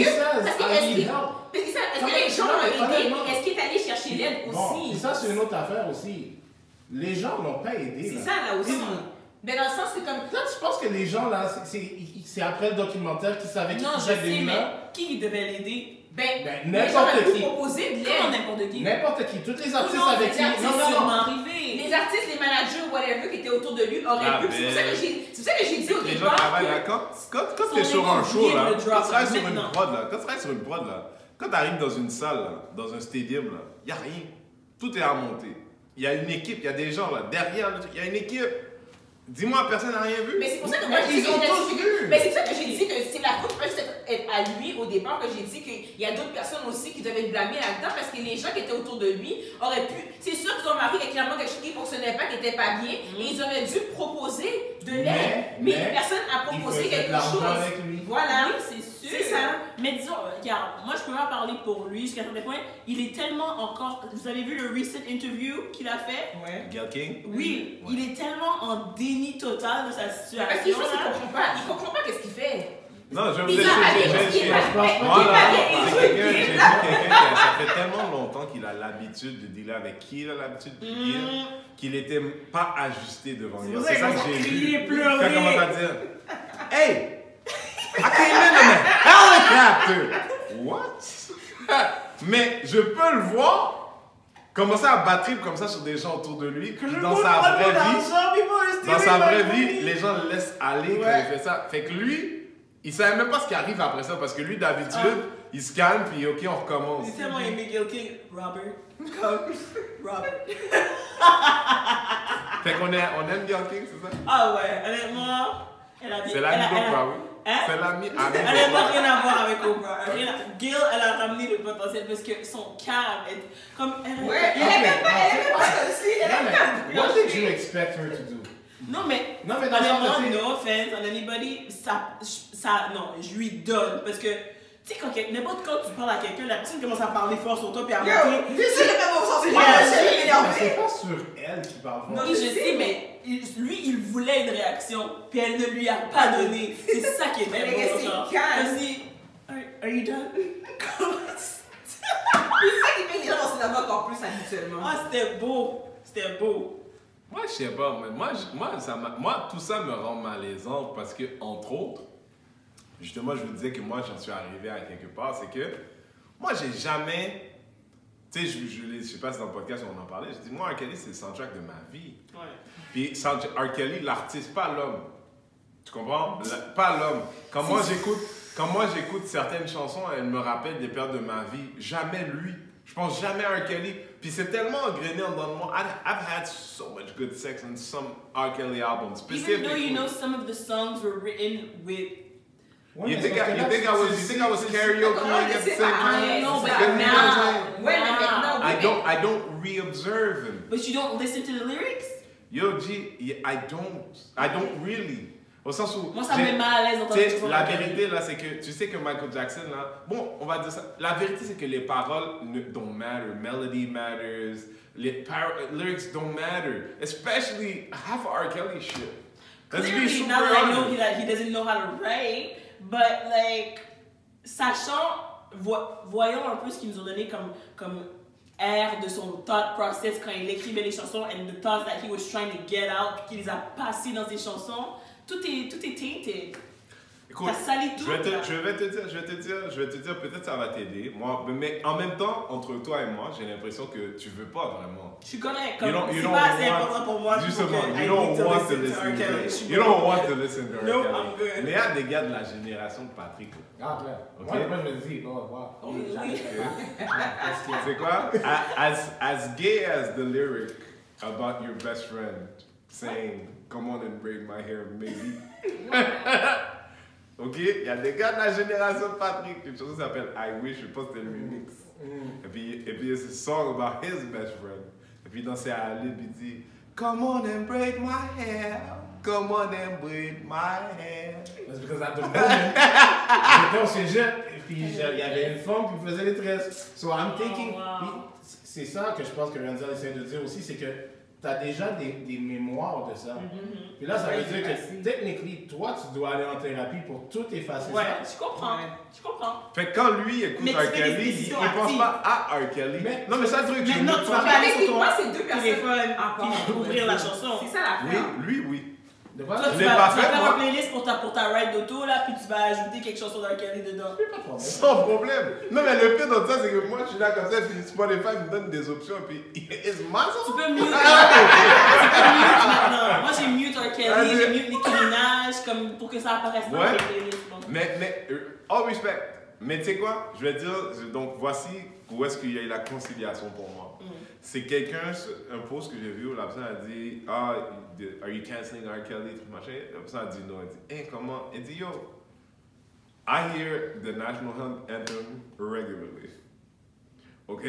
les gens l'ont aidé, mais est-ce qu'il est allé chercher l'aide bon, aussi? et ça c'est une autre affaire aussi. Les gens l'ont pas aidé. C'est là. ça, là aussi. Mais dans le sens que comme... Là, tu penses que les gens, là, c'est après le documentaire qu'ils savaient qu'ils Non, je touchaient des sais, mais humains? qui devait l'aider? Ben, Ben, les gens n'importe auraient pu qui. proposer de Comment l'aide. n'importe qui? N'importe qui. Tous les artistes Non, avec qui... c'est sûrement arrivé. Les artistes, les managers, whatever, qui étaient autour de lui auraient pu. C'est pour ça que j'ai dit au Les gens départ travaillent là. que... Quand Son tu es sur ego un show, vient là, le quand drop tu travailles sur une maintenant. prod, là, quand tu arrives dans une salle, là, dans un stadium, il n'y a rien. Tout est à monter. Il y a une équipe, il y a des gens là, derrière le truc, il y a une équipe. Dis-moi, personne n'a rien vu? Mais c'est pour ça que moi, Ils ont tous vu. Mais c'est pour ça que j'ai dit que c'est la faute peut être à lui au départ, que j'ai dit qu'il y a d'autres personnes aussi qui devaient être blâmées là-dedans parce que les gens qui étaient autour de lui auraient pu. C'est sûr qu'ils ont marqué qu'il y a clairement quelque chose qui ne fonctionnait pas, qui n'était pas bien, et ils auraient dû proposer de l'aide. Mais personne n'a proposé quelque chose. avec lui. Voilà. Oui, c'est sûr. C'est ça. Mais disons, regarde, moi je peux pas parler pour lui jusqu'à un certain point. Il est tellement encore. Vous avez vu le recent interview qu'il a fait? Ouais. Gail King? Oui, il est tellement en déni total de sa situation. Parce qu'il là. ne comprend pas qu'est-ce qu'il fait. Non, je vais vous Il dire, va aller, j'ai- il va aller. Voilà, Il va j'ai aller. vu quelqu'un qui ça fait tellement longtemps qu'il a l'habitude de dealer avec qui il a l'habitude de dealer, qu'il n'était pas ajusté devant lui. C'est ça que j'ai vu. crier, Quand pleurer. il commence à dire, hey, I came in on a helicopter. What? Mais je peux le voir commencer à battre comme ça sur des gens autour de lui. Puis dans sa vraie vie, les gens le laissent aller quand il fait ça. Fait que lui, il savait même pas ce qui arrive après ça parce que lui, d'habitude, il se calme puis ok, on recommence. C'est tellement aimé Gayle King. Robert. Comme Robert. Fait qu'on aime Gayle King, c'est ça? Ah ouais, honnêtement, elle a bien. C'est l'ami elle a- d'Oprah, oui. Hein? C'est l'ami Elle n'a d'Oprah. rien à voir avec Oprah. Gayle, elle a ramené le potentiel parce que son calme est comme. Ouais, elle Ok, aimait pas ok. ça aussi. Elle Non, aimait mais pas. what did you expect her to do? Non, mais. Non, mais dans le sens honnêtement, de- no offense on anybody, non, je lui donne parce que. Tu sais, n'importe quand tu parles à quelqu'un, la personne commence à parler fort sur toi puis à monter. C'est le même au sens où Yeah, elle est Mais énervée. c'est pas sur elle qui parle fort. Oui, je sais, mais lui, il voulait une réaction, puis elle ne lui a pas donné. C'est ça qui était Elle est bon, restée genre. calme. Vas-y, are you done? C'est ça qui fait que les gens vont s'énerver encore plus habituellement. Ah, c'était beau. C'était beau. Moi, je sais pas, mais moi, tout ça me rend malaisant parce que, entre autres, justement, je vous disais que moi, j'en suis arrivé à quelque part, c'est que moi, j'ai jamais. Tu sais, je sais pas si dans le podcast on en parlait, je dis, moi, R. Kelly, c'est le soundtrack de ma vie. Ouais. Puis R. Kelly, l'artiste, pas l'homme. Tu comprends? Pas l'homme. Quand moi j'écoute certaines chansons, elles me rappellent des périodes de ma vie. Jamais lui. Je pense jamais à R. Kelly. Puis c'est tellement engrainé en dedans de moi. I've had so much good sex on some R. Kelly albums. Even though you know some of the songs were written with. Ouais, You mais think parce que là, I was karaoke at the same I time? know, but You know what I'm saying? Ouais, mais maintenant, oui, mais- I don't re-observe him. But you don't listen to the lyrics? Yo, G, I don't really. Au sens où. Moi, ça me met mal à l'aise d'entendre Tu des sais, chansons la de R. Kelly. vérité, là, c'est que tu sais que Michael Jackson, là, bon, on va dire ça. La vérité, c'est que les paroles ne don't matter. Melody matters. Lyrics don't matter. Especially half of R. Kelly shit. Let's be Clearly, super now that I know honest. he doesn't know how to write, but like, sachant, voyons un peu ce qu'ils nous ont donné comme air de son thought process quand il écrivait les chansons and the thoughts that he was trying to get out, puis qu'il les a passés dans ses chansons, tout est tainted. Écoute, Ça salit tout. je là. vais te dire, peut-être ça va t'aider. Moi, mais en même temps, entre toi et moi, j'ai l'impression que tu veux pas vraiment. Je suis correct, You comme don't- you c'est don't pas assez want- important pour moi. Justement, pour que you I don't need to want to listen to R. listen Kelly. to Je suis You don't correct. want to listen to R. No, Kelly. I'm good. Mais il y a des gars de la génération de Patrick. là. Ah, clair. Ok. Moi, je me dis, oh, wow. Oh, Jamais oui. fait ça. C'est quoi? As gay as the lyric about your best friend saying, come on and braid my hair, maybe. Ok? Il y a des gars de la génération de Patrick. Une chose qui s'appelle I Wish, je pense que c'était le remix. Et puis il y a ce song about his best friend. Et puis dans ses allées, il dit, come on and braid my hair. Come on and braid my hair. That's because at the moment, j'étais au cégep, et puis il y avait une femme qui faisait les tresses. So I'm thinking, Oh, wow. puis c'est ça que je pense que Renzel essaie de dire aussi, c'est que tu as déjà des mémoires de ça. Puis là, ça veut dire que techniquement, toi, tu dois aller en thérapie pour tout effacer Ouais, ça. je comprends. Ouais. Je comprends. Fait que quand lui écoute Mais tu R. fais des Kelly, il décisions pense actives. pas à R. Kelly. Mais- non, mais ça, le truc, Maintenant, tu vas Mais pas aller sur ton techniquement, c'est deux personnes téléphone à part. puis ouvrir la chanson. C'est ça l'affaire. Oui, oui. De quoi? Toi, Je tu l'ai vas, pas tu vas fait, faire moi. une playlist pour ta ride d'auto, là, puis tu vas ajouter quelque chose sur R. Kelly dedans. Pas de problème. Sans problème. Non, mais le pire dans ça, c'est que moi, je suis là comme ça, puis Spotify me donne des options, puis it's my Tu song. peux mute. Tu peux mute maintenant. Moi, j'ai mute R. Kelly, Vas-y. j'ai mute Nicki Minaj, comme pour que ça apparaisse dans Ouais. les playlists. Donc. Mais, all respect. Mais tu sais quoi, je vais dire, donc voici où est-ce qu'il y a eu la conciliation pour moi. C'est quelqu'un, un post que j'ai vu où la personne a dit, ah, are you canceling R. Kelly, tout machin. La personne a dit non. Elle dit, hey, comment? Elle dit, yo, I hear the national anthem regularly. OK?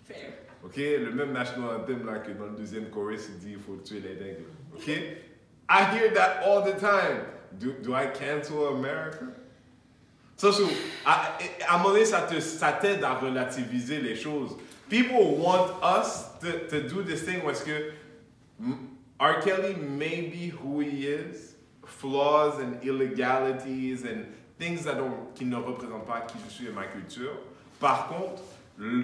Fair. OK? Le même national anthem là que dans le deuxième chorus, il dit, il faut tuer les dingues. OK? I hear that all the time. Do I cancel America? So, à un moment donné, ça t'aide à relativiser les choses. People want us to do this thing où est-ce que R. Kelly may be who he is, flaws and illegalities and things qui ne représentent pas qui je suis et ma culture. Par contre,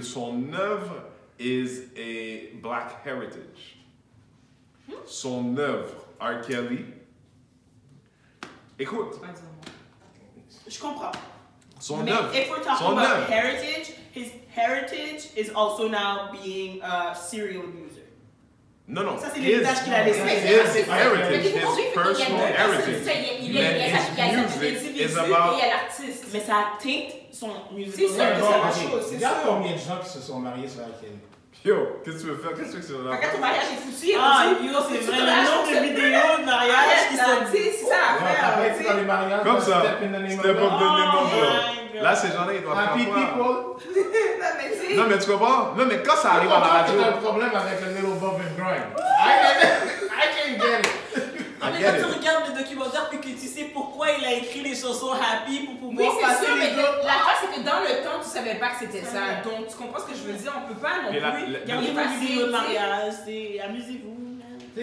son œuvre is a black heritage. Son œuvre, R. Kelly. Écoute, Je comprends. son Mais œuvre. if we're talking Son about œuvre. heritage, his heritage is also now being a serial abuser. Non, non. Ça, c'est l'héritage qu'il a laissé. His heritage, Mais his personal heritage. Il y a music is et about. il y a l'artiste. Mais ça teinte son musical C'est sûr que heritage. c'est Bon, la ok. chose, c'est Regarde sûr. combien de gens qui se sont mariés sur la Kelly. Yo, qu'est-ce que tu veux faire? Qu'est-ce que tu veux faire? Regarde ton mariage est foutu. Ah, yo, c'est vrai, le nombre de vidéos de mariage qui sont... C'est ça Ouais, t'as pas l'affaire. été dans les mariages. Comme dans ça. Step in the name of Step God. up the name of Oh God. my God. Là, ces gens-là, ils doivent Happy faire quoi? people. Non, mais tu comprends? Non, mais quand ça arrive à la T'as un radio, problème avec le little bump and grind. I can get it. Non, mais I get quand tu it. regardes le documentaire puis que tu sais pourquoi il a écrit les chansons happy pour Oui, pouvoir c'est passer sûr, mais les autres. l'affaire, c'est que dans le temps, tu savais pas que c'était C'est ça. vrai. Donc, tu comprends ce que je veux dire? On peut pas non Et la- plus. la- Gardez vos effacer, vidéos de tu sais. mariage, amusez-vous.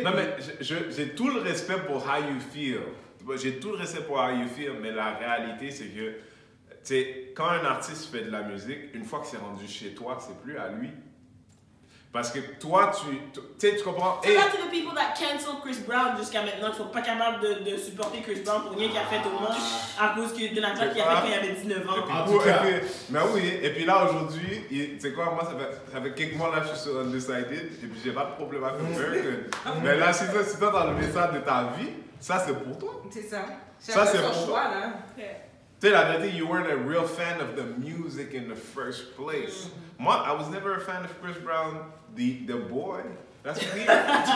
non, mais j'ai tout le respect pour how you feel. J'ai tout le respect pour how you feel, mais la réalité, c'est que, tu sais, quand un artiste fait de la musique, une fois que c'est rendu chez toi, c'est plus à lui. Parce que toi, tu sais, tu comprends? C'est là to the people that cancel Chris Brown jusqu'à maintenant, qui sont pas capables de supporter Chris Brown pour rien qu'il a fait au monde à cause de l'affaire qu'il a fait quand il avait 19 ans. En tout cas. Mais oui, et puis là aujourd'hui, tu sais quoi, moi ça fait quelques mois là je suis sur Undecided et puis j'ai pas de problème avec American. Mais là, si toi t'as enlevé ça de ta vie, ça c'est pour toi. C'est ça. Ça, c'est son pour- choix, là. Tu sais, la vérité, you weren't a real fan of the music in the first place. Moi, I was never a fan of Chris Brown, the boy. That's weird. That's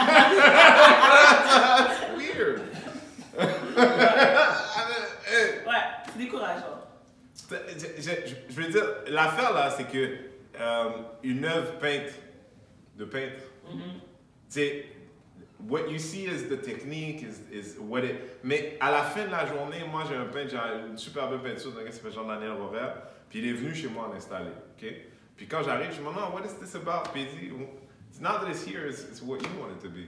weird. Ouais, c'est décourageant. Je veux dire, l'affaire là, c'est que une œuvre peinte, de peintre, tu sais, what you see as the technique is what it. Mais à la fin de la journée, moi j'ai un peintre, j'ai une super belle peinture d'un gars qui s'appelle Jean-Daniel Rovert, puis il est venu chez moi en installer, ok? Puis quand j'arrive, je me demande, what is this about? Puis il dit, it's not that it's here, it's what you want it to be.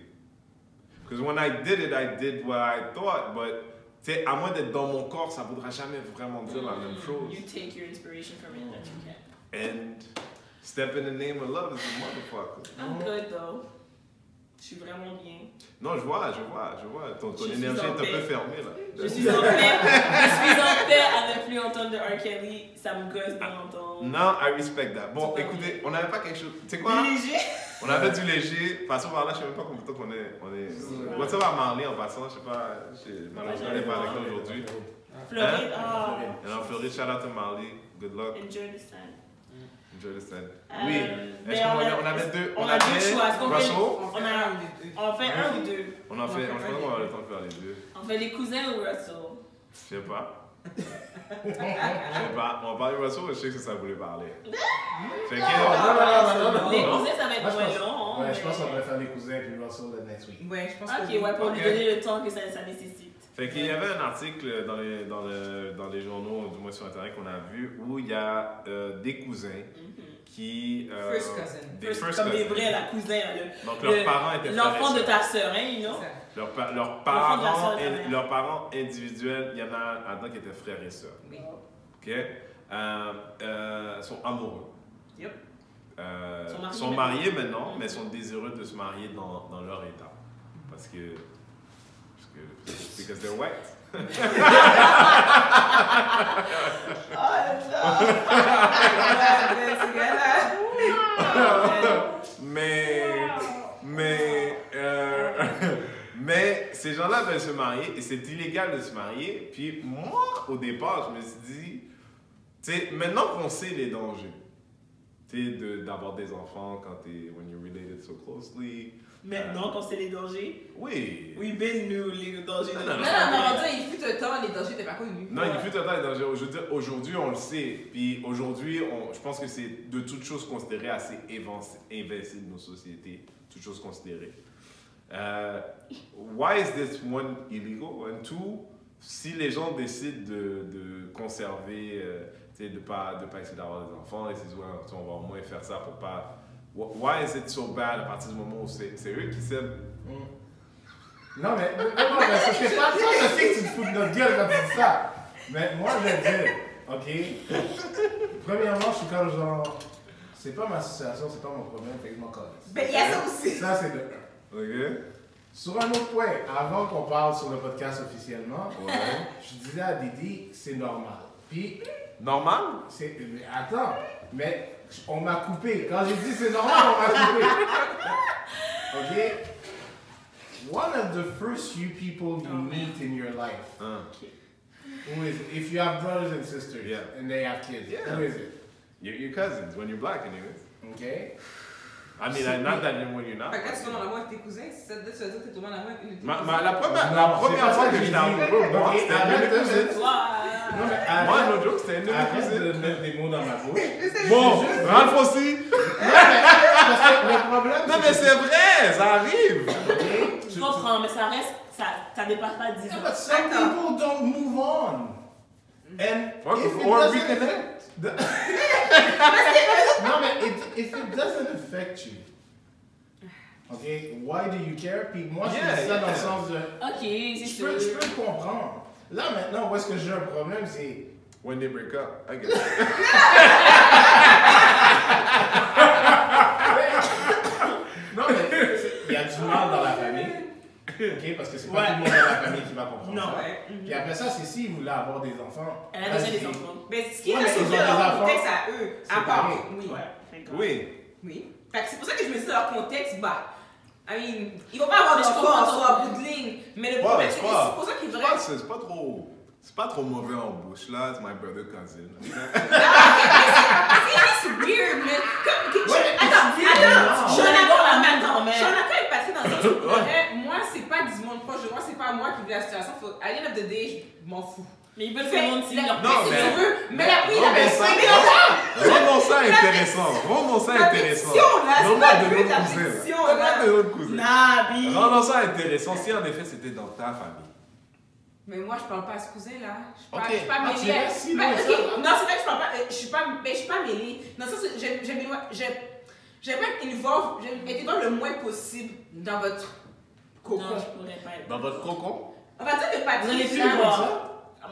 Because when I did what I thought, but tu sais, à moins d'être dans mon corps, ça ne voudra jamais vraiment dire la même chose. You take your inspiration from it that you can. And step in the name of love is a motherfucker. I'm good though. Je suis vraiment bien. Non, je vois. Ton Je suis énergie est en un peu paix. fermée, là. Je suis en paix à ne plus entendre de R. Kelly. Ça me gosse d'en entendre. Non, I respect that. Bon, C'est écoutez, on n'avait pas quelque chose. Tu sais quoi? Léger. On avait du léger. Passons par là, je ne sais même pas combien de temps qu'on est. What's up à Marley en passant? Je sais pas. Malheureusement, elle n'est pas avec nous aujourd'hui. Floride. Elle est en Floride. Shout out to Marley. Good luck. Enjoy the sun. Enjoy the sun. Oui. Mais Est-ce qu'on avait deux? On a deux choix. Est-ce qu'on fait- Russell? On fait un ou deux. On a fait. Je pense qu'on va avoir le temps de faire les deux. On fait les cousins ou Russell? Je sais pas. Je sais pas. On va parler de Russell, mais je sais que ça voulait parler. Fait que. Non. Les cousins, ça va être Moi, je moins pense- long. Ouais, mais- je pense qu'on devrait faire les cousins puis Russell le next week. Ouais, je pense Ok, que. ouais, pour lui Ok. donner le temps que ça nécessite. Fait qu'il y avait un article dans les journaux, du moins sur Internet, qu'on a vu, où il y a des cousins qui... First cousin. Des First, first comme les cousins. vrais, la cousin. Là, Donc leurs parents étaient frères et l'enfant de sœurs. ta sœur, hein, you know? Leurs L'enfant de la sœur de ta mère. leurs parents individuels, il y en a là-dedans qui étaient frères et sœurs. Oui. OK? Sont amoureux. Yep. Sont mariés maintenant, mais sont désireux de se marier dans leur état. Parce que because they're white. Mais ces gens-là veulent se marier et c'est illégal de se marier. Puis moi, au départ, je me suis dit, tu sais, maintenant qu'on sait les dangers, tu sais, d'avoir des enfants quand when you're related so closely. Maintenant qu'on sait les dangers, Oui. we've been knew les dangers de Non, Non, notre non, famille. non, il fut un temps, les dangers n'étaient pas connus. Non, il fut un temps les dangers. Je veux dire, aujourd'hui, on le sait. Puis aujourd'hui, je pense que c'est de toutes choses considérées assez évincé de nos sociétés. Toutes choses considérées. Why is this one illegal? And two, si les gens décident de conserver, tu sais, de pas essayer d'avoir des enfants, et se disent, ouais, on va au moins faire ça pour pas. Why is it so bad à partir du moment où c'est eux qui s'aiment? Non, mais parce que toi, je sais que tu te fous de notre gueule quand tu dis ça. Mais moi, je vais dire, ok, premièrement, je suis comme genre, c'est pas ma situation, c'est pas mon problème, fait que je m'en connais. Ben, il y a ça aussi. Ça, c'est de Ok? Sur un autre point, avant qu'on parle sur le podcast officiellement, Ouais. je disais à Didi, c'est normal. Puis, Normal? mais attends, mais on m'a coupé. Quand j'ai dit c'est normal, on m'a coupé. Ok? One of the first few people you meet in your life, who is it? If you have brothers and sisters Yeah. and they have kids, Yeah. who is it? Your cousins, when you're black anyways. Ok? I mean, not that when you're not. Fait que quand tu tombes en amour avec tes cousins, ça veut dire que tu tombes en amour avec une de tes cousines. La première c'est pas fois ça que j'ai j'étais dit. amoureux, moi, Ok, c'était une de arrête mes de cousines. Non, mais Moi, arrête, no joke, c'était une de mes arrête de cousines. mettre des mots dans ma bouche. Bon, Ralph aussi. Parce que le problème, Non, mais c'est vrai, ça arrive. Ok? Je comprends, mais ça reste, ça dépasse pas 10 ans. But some people don't move on. And if it Or doesn't reconnect. no, but if it doesn't affect you, okay, why do you care? Puis moi, je Yeah, dis ça dans le yeah. sens de, Ok, c'est je sûr. peux le comprendre. Là, maintenant, où est-ce que j'ai un problème, c'est... When they break up, I get it. Non, mais il y a du mal dans la famille, ok, parce que c'est pas Ouais. tout le monde dans la famille qui va comprendre Non. ça. Ouais. Puis après ça, c'est s'ils voulaient avoir des enfants. Elle a déjà des vas-y. enfants. Mais ce qui est Ouais, mais ils ont associé des à leur enfants. contexte à eux, C'est à part. pareil. Oui. Ouais, fait que- Oui. Oui. Fait que c'est pour ça que je me dis, dans leur contexte, bah, I mean, ils vont pas avoir Mais je d'enfants comprends en ton soi point. à bout de ligne. Mais le Ouais, problème, c'est c'est que pas- c'est pour ça qu'ils devraient. C'est pas trop mauvais en bouche, là. C'est my brother cousin. C'est weird, mais comme. Ouais, Attends, non. Je vais avoir la même grand-mère. Je suis en accord avec Patrick dans le sens où, vrai, moi, c'est pas du monde proche de moi, c'est pas moi qui vis la situation. À the end of the day, je m'en fous. Mais ils veulent que le monde signe leur Non, si mais- tu veux, mais la oui, Non, la mais personne. ça- Rendons ça intéressant. Rendons ça intéressant. Donne-moi de l'autre cousin. Donne-moi de l'autre cousin. Nabi. Rendons ça intéressant. Si en effet c'était dans ta famille. Mais moi, je parle pas à ce cousin-là. Ok. Je suis pas mêlée. tu restes si Ben, loin, ok, ça. non, c'est vrai que je parle pas. Je suis pas mêlée. Dans le sens où j'aime être involved, j'aime être dans le moins possible dans votre cocon. Non, je pourrais pas être. Dans votre cocon? On va dire que Vous Patrick, allez plus là, le voir.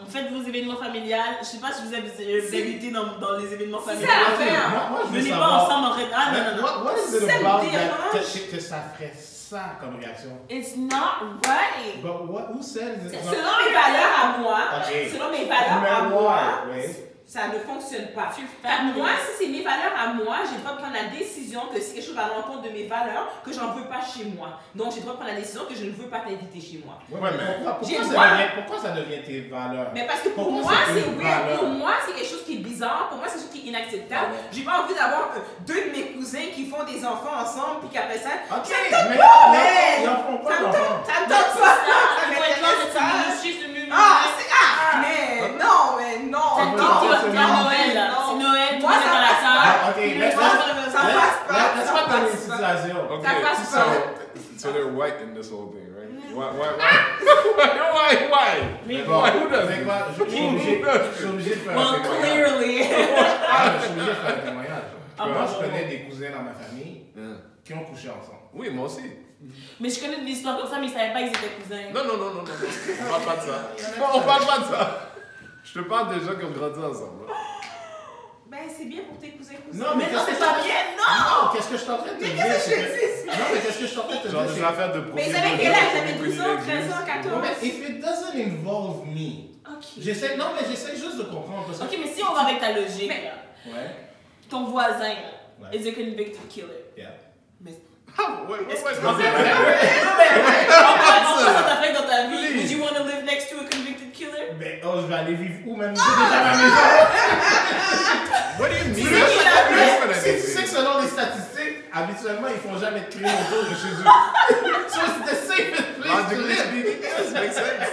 Faites vos événements familiales. Je sais pas si vous avez invité dans les événements C'est familiales. ça l'affaire. Moi, je veux Venez pas savoir. ensemble en fait. Ah non, non, non. What is it Ça me about dérange. que ça ferait ça comme réaction? It's not right. But who said it? selon mes valeurs à moi, Ok. selon mes valeurs à Mais moi, oui. ça ne fonctionne pas. Tu Fait que moi, si c'est mes valeurs à moi, j'ai le droit de prendre la décision que si quelque chose va à l'encontre de mes valeurs, que j'en veux pas chez moi. Donc, j'ai le droit de prendre la décision que je ne veux pas t'inviter chez moi. Ouais, mais J'ai le pourquoi, droit. pourquoi ça devient tes valeurs? Mais parce que pour Pourquoi moi, c'est c'est une weird. valeur? Pour moi, c'est quelque chose qui est bizarre. Pour moi, c'est quelque chose qui est inacceptable. J'ai pas envie d'avoir deux de mes cousins qui font des enfants ensemble, puis qu'après ça, Ok, ça me tente mais pas, non, man. ils en font pas Ça me d'enfants. tente pas. Ça Il faut être là m'intéresse de pas. se minusculer, Ah, c'est mais non, mais non, Ça non, dit non, Noël là. non. C'est Noël, tout Moi, le monde est ça dans la passe salle. Ah, ok, Puis laisse- moi, je- Ça passe pas. Laisse-moi Ça donner une passe pas. situation. Okay, Ça passe so, pas. so they're white in this whole thing, right? Why? Mais Bon, Who does c'est it? quoi? Je suis obligé de faire un Well, témoignage. clearly. Ah, je suis obligé de faire un témoignage. Ah, Moi, bon, je bon, connais bon. des cousins dans ma famille qui ont couché ensemble. Oui, moi aussi. Mais je connais des histoires comme ça, mais je savais pas qu'ils étaient cousins. Non. On parle pas de ça. On parle pas de ça. Je te parle des gens qui ont grandi ensemble. Ben, c'est bien pour tes cousins cousins. Non, mais Mais non, qu'est-ce c'est que pas je- bien, non! Non, qu'est-ce que je suis en train de te Mais dire? qu'est-ce que c'est je dis? Non, mais qu'est-ce que je suis en train de te Genre dire? des c'est- affaires de Mais ils avaient quel âge? Ils avaient 12 ans, 13 ans, 14 Non, ans. mais if it doesn't involve me. Ok. J'essaie juste de comprendre. Parce que... Ok, mais si on va avec ta logique, Mais- là, Ouais. ton voisin là, Ouais. is a convicted killer. Yeah. Mais Ouais. en quoi ça t'affecte dans ta vie? Would you want to live next to a convicted killer? Ben, oh, je vais aller vivre où même? J'ai déjà ma maison. What do you mean? Si tu sais que selon les statistiques, habituellement, ils font jamais de crime autour de chez eux. So it's the safest place to Logically live. speaking, yes, makes sense.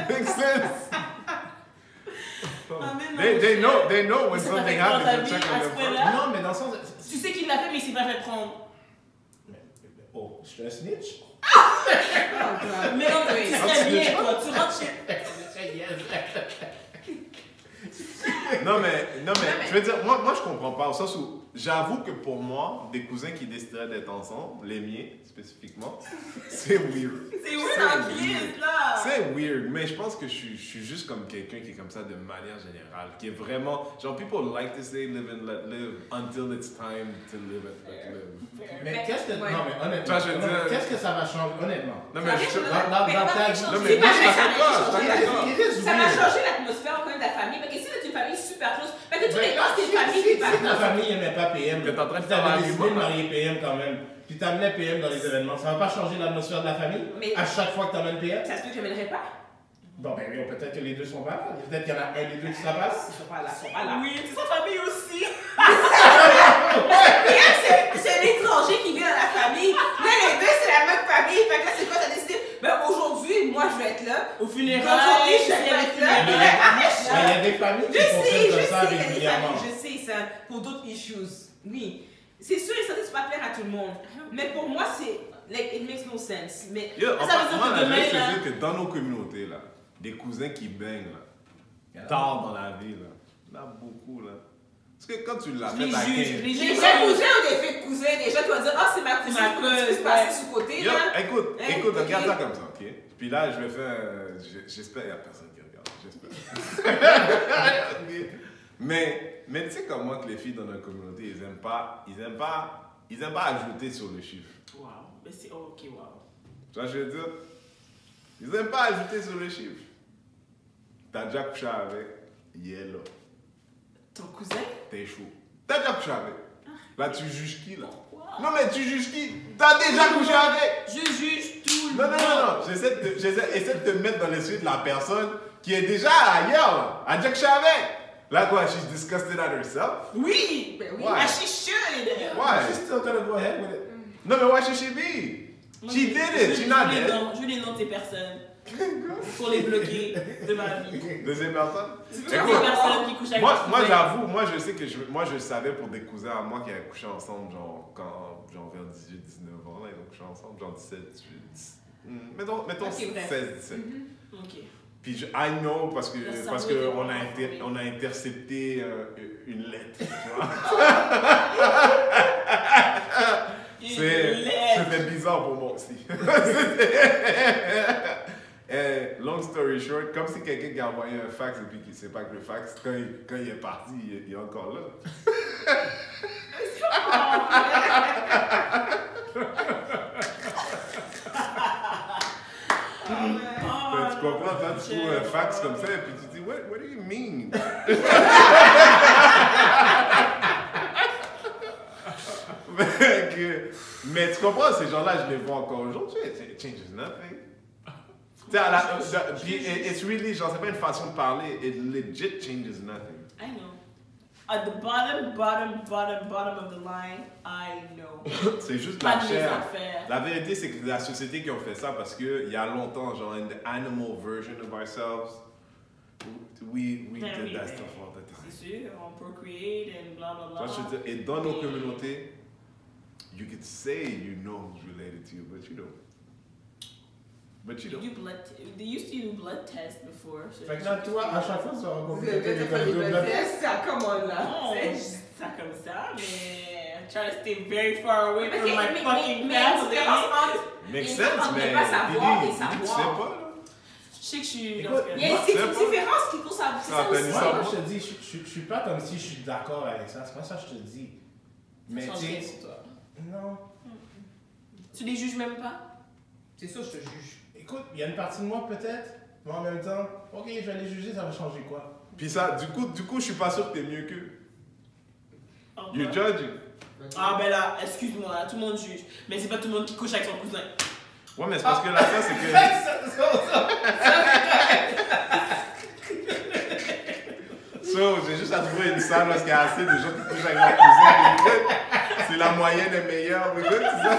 Makes sense. Ah, mais non, They know when Ça something t'affecte dans ta happens, vie they check à on ce their point-là? phone. Non, mais dans le sens... Tu sais qu'il l'a fait, mais il s'est pas fait prendre. Oh, je suis un snitch? Mais non, tu serais bien, toi. Tu rentres chez. Non mais, je veux dire, moi je comprends pas, au sens où j'avoue que pour moi, des cousins qui décideraient d'être ensemble, les miens spécifiquement, c'est weird. C'est où dans le crise, là? C'est weird, mais je pense que je suis juste comme quelqu'un qui est comme ça de manière générale, qui est vraiment, genre people like to say live and let live until it's time to live and let live. Mais qu'est-ce que... Ouais. Non, mais honnêtement, Toi, je veux dire- qu'est-ce que ça va changer, honnêtement? Non mais je Dans ta vie... non mais moi je suis d'accord, je suis d'accord. It is Ça va weird. changer l'atmosphère quand même de la famille. Parce que si c'est une famille super close, parce que tous les Ben, temps, c'est une famille si qui parle. ta famille n'aimait pas PM, T'es en train de puis faire t'avais un décidé de argument. marier PM quand même, puis t'amenais PM dans les événements, ça va pas changer l'atmosphère de la famille Mais- à chaque fois que t'amènes PM? Ça se peut que je m'aimerais pas. Bon, ben oui, peut-être que les deux sont pas là. Peut-être qu'il y en a un des deux qui sera pas là. Ils sont pas là, ils sont pas là. Oui, c'est sa famille aussi. C'est un étranger qui vient dans la famille. Là, les deux, c'est la même famille. Fait que là, c'est quoi, t'as décidé? Ben, aujourd'hui, moi, je vais être là. Au funérailles, Aujourd'hui, je s'il y vais avait être là. funérailles. Mais arrête, Mais il y a des familles Je qui sais, fonctionnent comme ça il y a des régulièrement. familles, je sais ça, pour d'autres issues. Oui. C'est sûr et certain que c'est pas plaire à tout le monde. Mais pour moi, c'est. Like, it makes no sense. Mais. Yo, en Ça veut dire passant, que là, demain, je là- veux dire que dans nos communautés, là, des cousins qui baignent, là, tard dans la vie, là, il y en a beaucoup, là. Parce que quand tu l'as Je les fait à 15... juge, je les Des juge. vrais cousins ou des fake cousins? Des gens qui vont dire, ah, c'est ma cousine, ma tu peux cousine, passer ouais. sur le côté, Yo, là. écoute, Hein, écoute, ok. regarde ça comme ça, ok? Puis là, je vais faire... j'espère qu'il n'y a personne qui regarde, j'espère. Ok. Mais tu sais comment que les filles dans notre communauté, ils aiment pas ajouter sur le chiffre. Wow. Mais c'est ok, wow. Tu vois ce que je veux dire? Ils aiment pas ajouter sur le chiffre. T'as déjà couché avec, il est là. Ton cousin? T'es chaud. T'as déjà couché avec. Là, tu juges qui, là? Wow. Non, mais tu juges qui? T'as déjà couché avec. Je juge tout le Non, non, monde. non, non. Essaie de te mettre dans l'esprit de la personne qui est déjà ailleurs, là. Elle a déjà couché avec. Là, quoi, she's disgusted at herself? Oui! Ben oui. Ouais. Ah, she should! Why? She's still gonna go ahead with it. No, mais why should she be? She did it. She's not dead. Je veux les noms de ces personnes. pour les bloquer de ma vie. Deuxième personne? C'est toutes les personnes qui couchent avec Moi, j'avoue, moi, je sais que moi, je savais pour des cousins à moi qui avaient couché ensemble, genre, vers 18, 19 ans, là, ils ont couché ensemble, genre 17, 18, 10. Mettons Ok, bref. 16, 17. Ok. Puis I know parce que on a informé. on a intercepté une lettre, tu vois. C'était bizarre pour moi aussi. Long story short, comme si quelqu'un qui a envoyé un fax et puis qui ne sait pas que le fax, quand il est parti, il est encore là. Tu comprends, toi, tu trouves un fax comme ça et puis tu dis, what do you mean? Mais tu comprends, ces gens-là, je les vois encore aujourd'hui, it changes nothing. Tu sais, it's really, genre, c'est pas une façon de parler, it legit changes nothing. I know. At the bottom of the line, I know. C'est juste Pas la de mes chair. affaires. La vérité, c'est que la société qui ont fait ça parce qu'il y a longtemps, genre, in the animal version of ourselves, we did that stuff all the time. C'est sûr, on procreate and blah blah Tu blah. vois, je veux dire, et dans nos communautés, you could say you know who's related to you, but you don't. But you don't. They used to do blood tests before. So Fait que là, toi, à chaque fois, tu vas Vous rencontrer avez quelqu'un fait qui des a blood tests, ça, come on là. Non, je dis ça comme ça, mais I try to stay very far away from my fucking family. Makes Et sense, ça, on mais peut pas savoir Billy, et savoir. tu sais pas, là. Je sais que je suis Écoute, dans ce Il y a cas-là. une différence qu'il faut savoir. C'est Ah, ça t'as aussi. dit Moi, ça. je te dis, je suis pas comme si je suis d'accord avec ça. C'est pas ça que je te dis. Mais Ça tu change rien sais, pour toi. non. Tu les juges même pas? C'est ça, je te juge. Écoute, il y a une partie de moi peut-être, mais en même temps, ok, je vais les juger, ça va changer quoi? Puis ça, du coup, je suis pas sûr que t'es mieux qu'eux. Encore. You judging. Ah ben là, excuse-moi, là, tout le monde juge. Mais c'est pas tout le monde qui couche avec son cousin. Ouais, mais c'est parce que l'affaire, c'est que. So, j'ai juste à trouver une salle parce qu'il y a assez de gens qui couchent avec leur cousin. C'est la moyenne est meilleure. We good, c'est ça?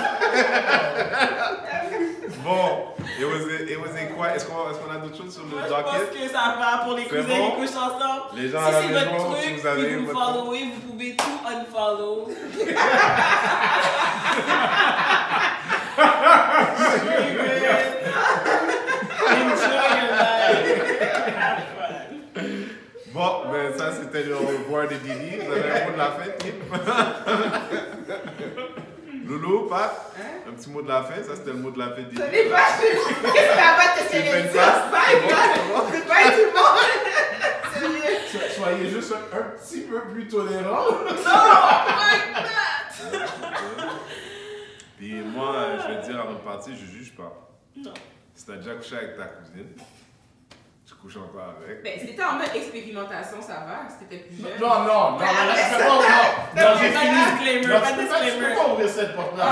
Bon, it was a quiet. Est-ce qu'on a d'autres choses sur le Moi, je docket? pense que ça va pour les C'est cousins bon? qui couchent ensemble. Les gens Si à la c'est votre maison, truc, si vous si avez vous me votre- followez, vous pouvez tout unfollow. Enjoy your life. Have fun. Bon, ben ça c'était le revoir de Didi. Vous avez un mot de la fin, Tim? Loulou, Pat? Hein? Un petit mot de la fin, ça c'était le mot de la fin de Didi. Ce n'est pas. Qu'est-ce que la batte de Tu fais une sérénité? face? C'est pas tout le monde. Sérieux. Soyez juste un petit peu plus tolérants. Puis moi, je vais te dire avant de partir, je juge pas. Non. Si t'as déjà couché avec ta cousine, tu couches encore avec. Ben, si t'étais en mode expérimentation, ça va. Si t'étais plus jeune. Non, non, non, là, je peux pas, non, j'ai Pas de fini. disclaimer, Non, pas tu de peux pas disclaimer. ouvrir cette porte-là.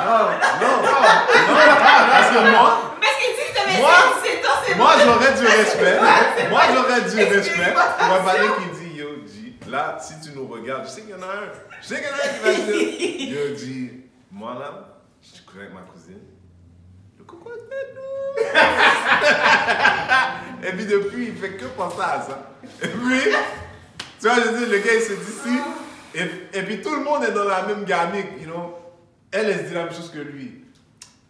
Non, parce que moi, Parce qu'il dit que t'avais Moi- 17 ans, c'est moi bon. j'aurais du respect. Moi j'aurais du respect. Expérimentation. Moi, Valé qui dit, yo, G, là, si tu nous regardes, je sais qu'il y en a un. Je sais qu'il y en a un qui va dire, yo, G, moi là, je couche avec ma cousine. Le coco est nous. Et puis depuis, il fait que penser à ça. Et puis, tu vois, je dis, le gars, il se dit si. Et puis tout le monde est dans la même gamique, you know. Elle se dit la même chose que lui.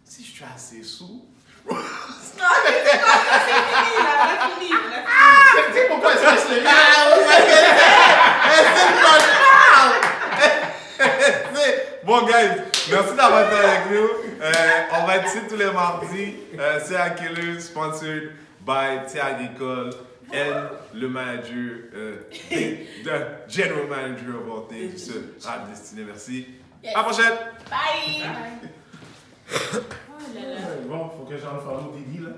Si je suis assez sous. Non, mais c'est pas ça, c'est fini, là. On a fini. Tu sais pourquoi est-ce que c'est là? Bon, guys, merci d'avoir été avec nous. On va être ici tous les mardis. C'est à Killers, sponsored by Thé Agricole and le manager, the general manager of all things, Rap Destiné. Merci. Yes. À la prochaine. Bye. Bye. Oh là là. Bon, faut que j'en follow Didi là.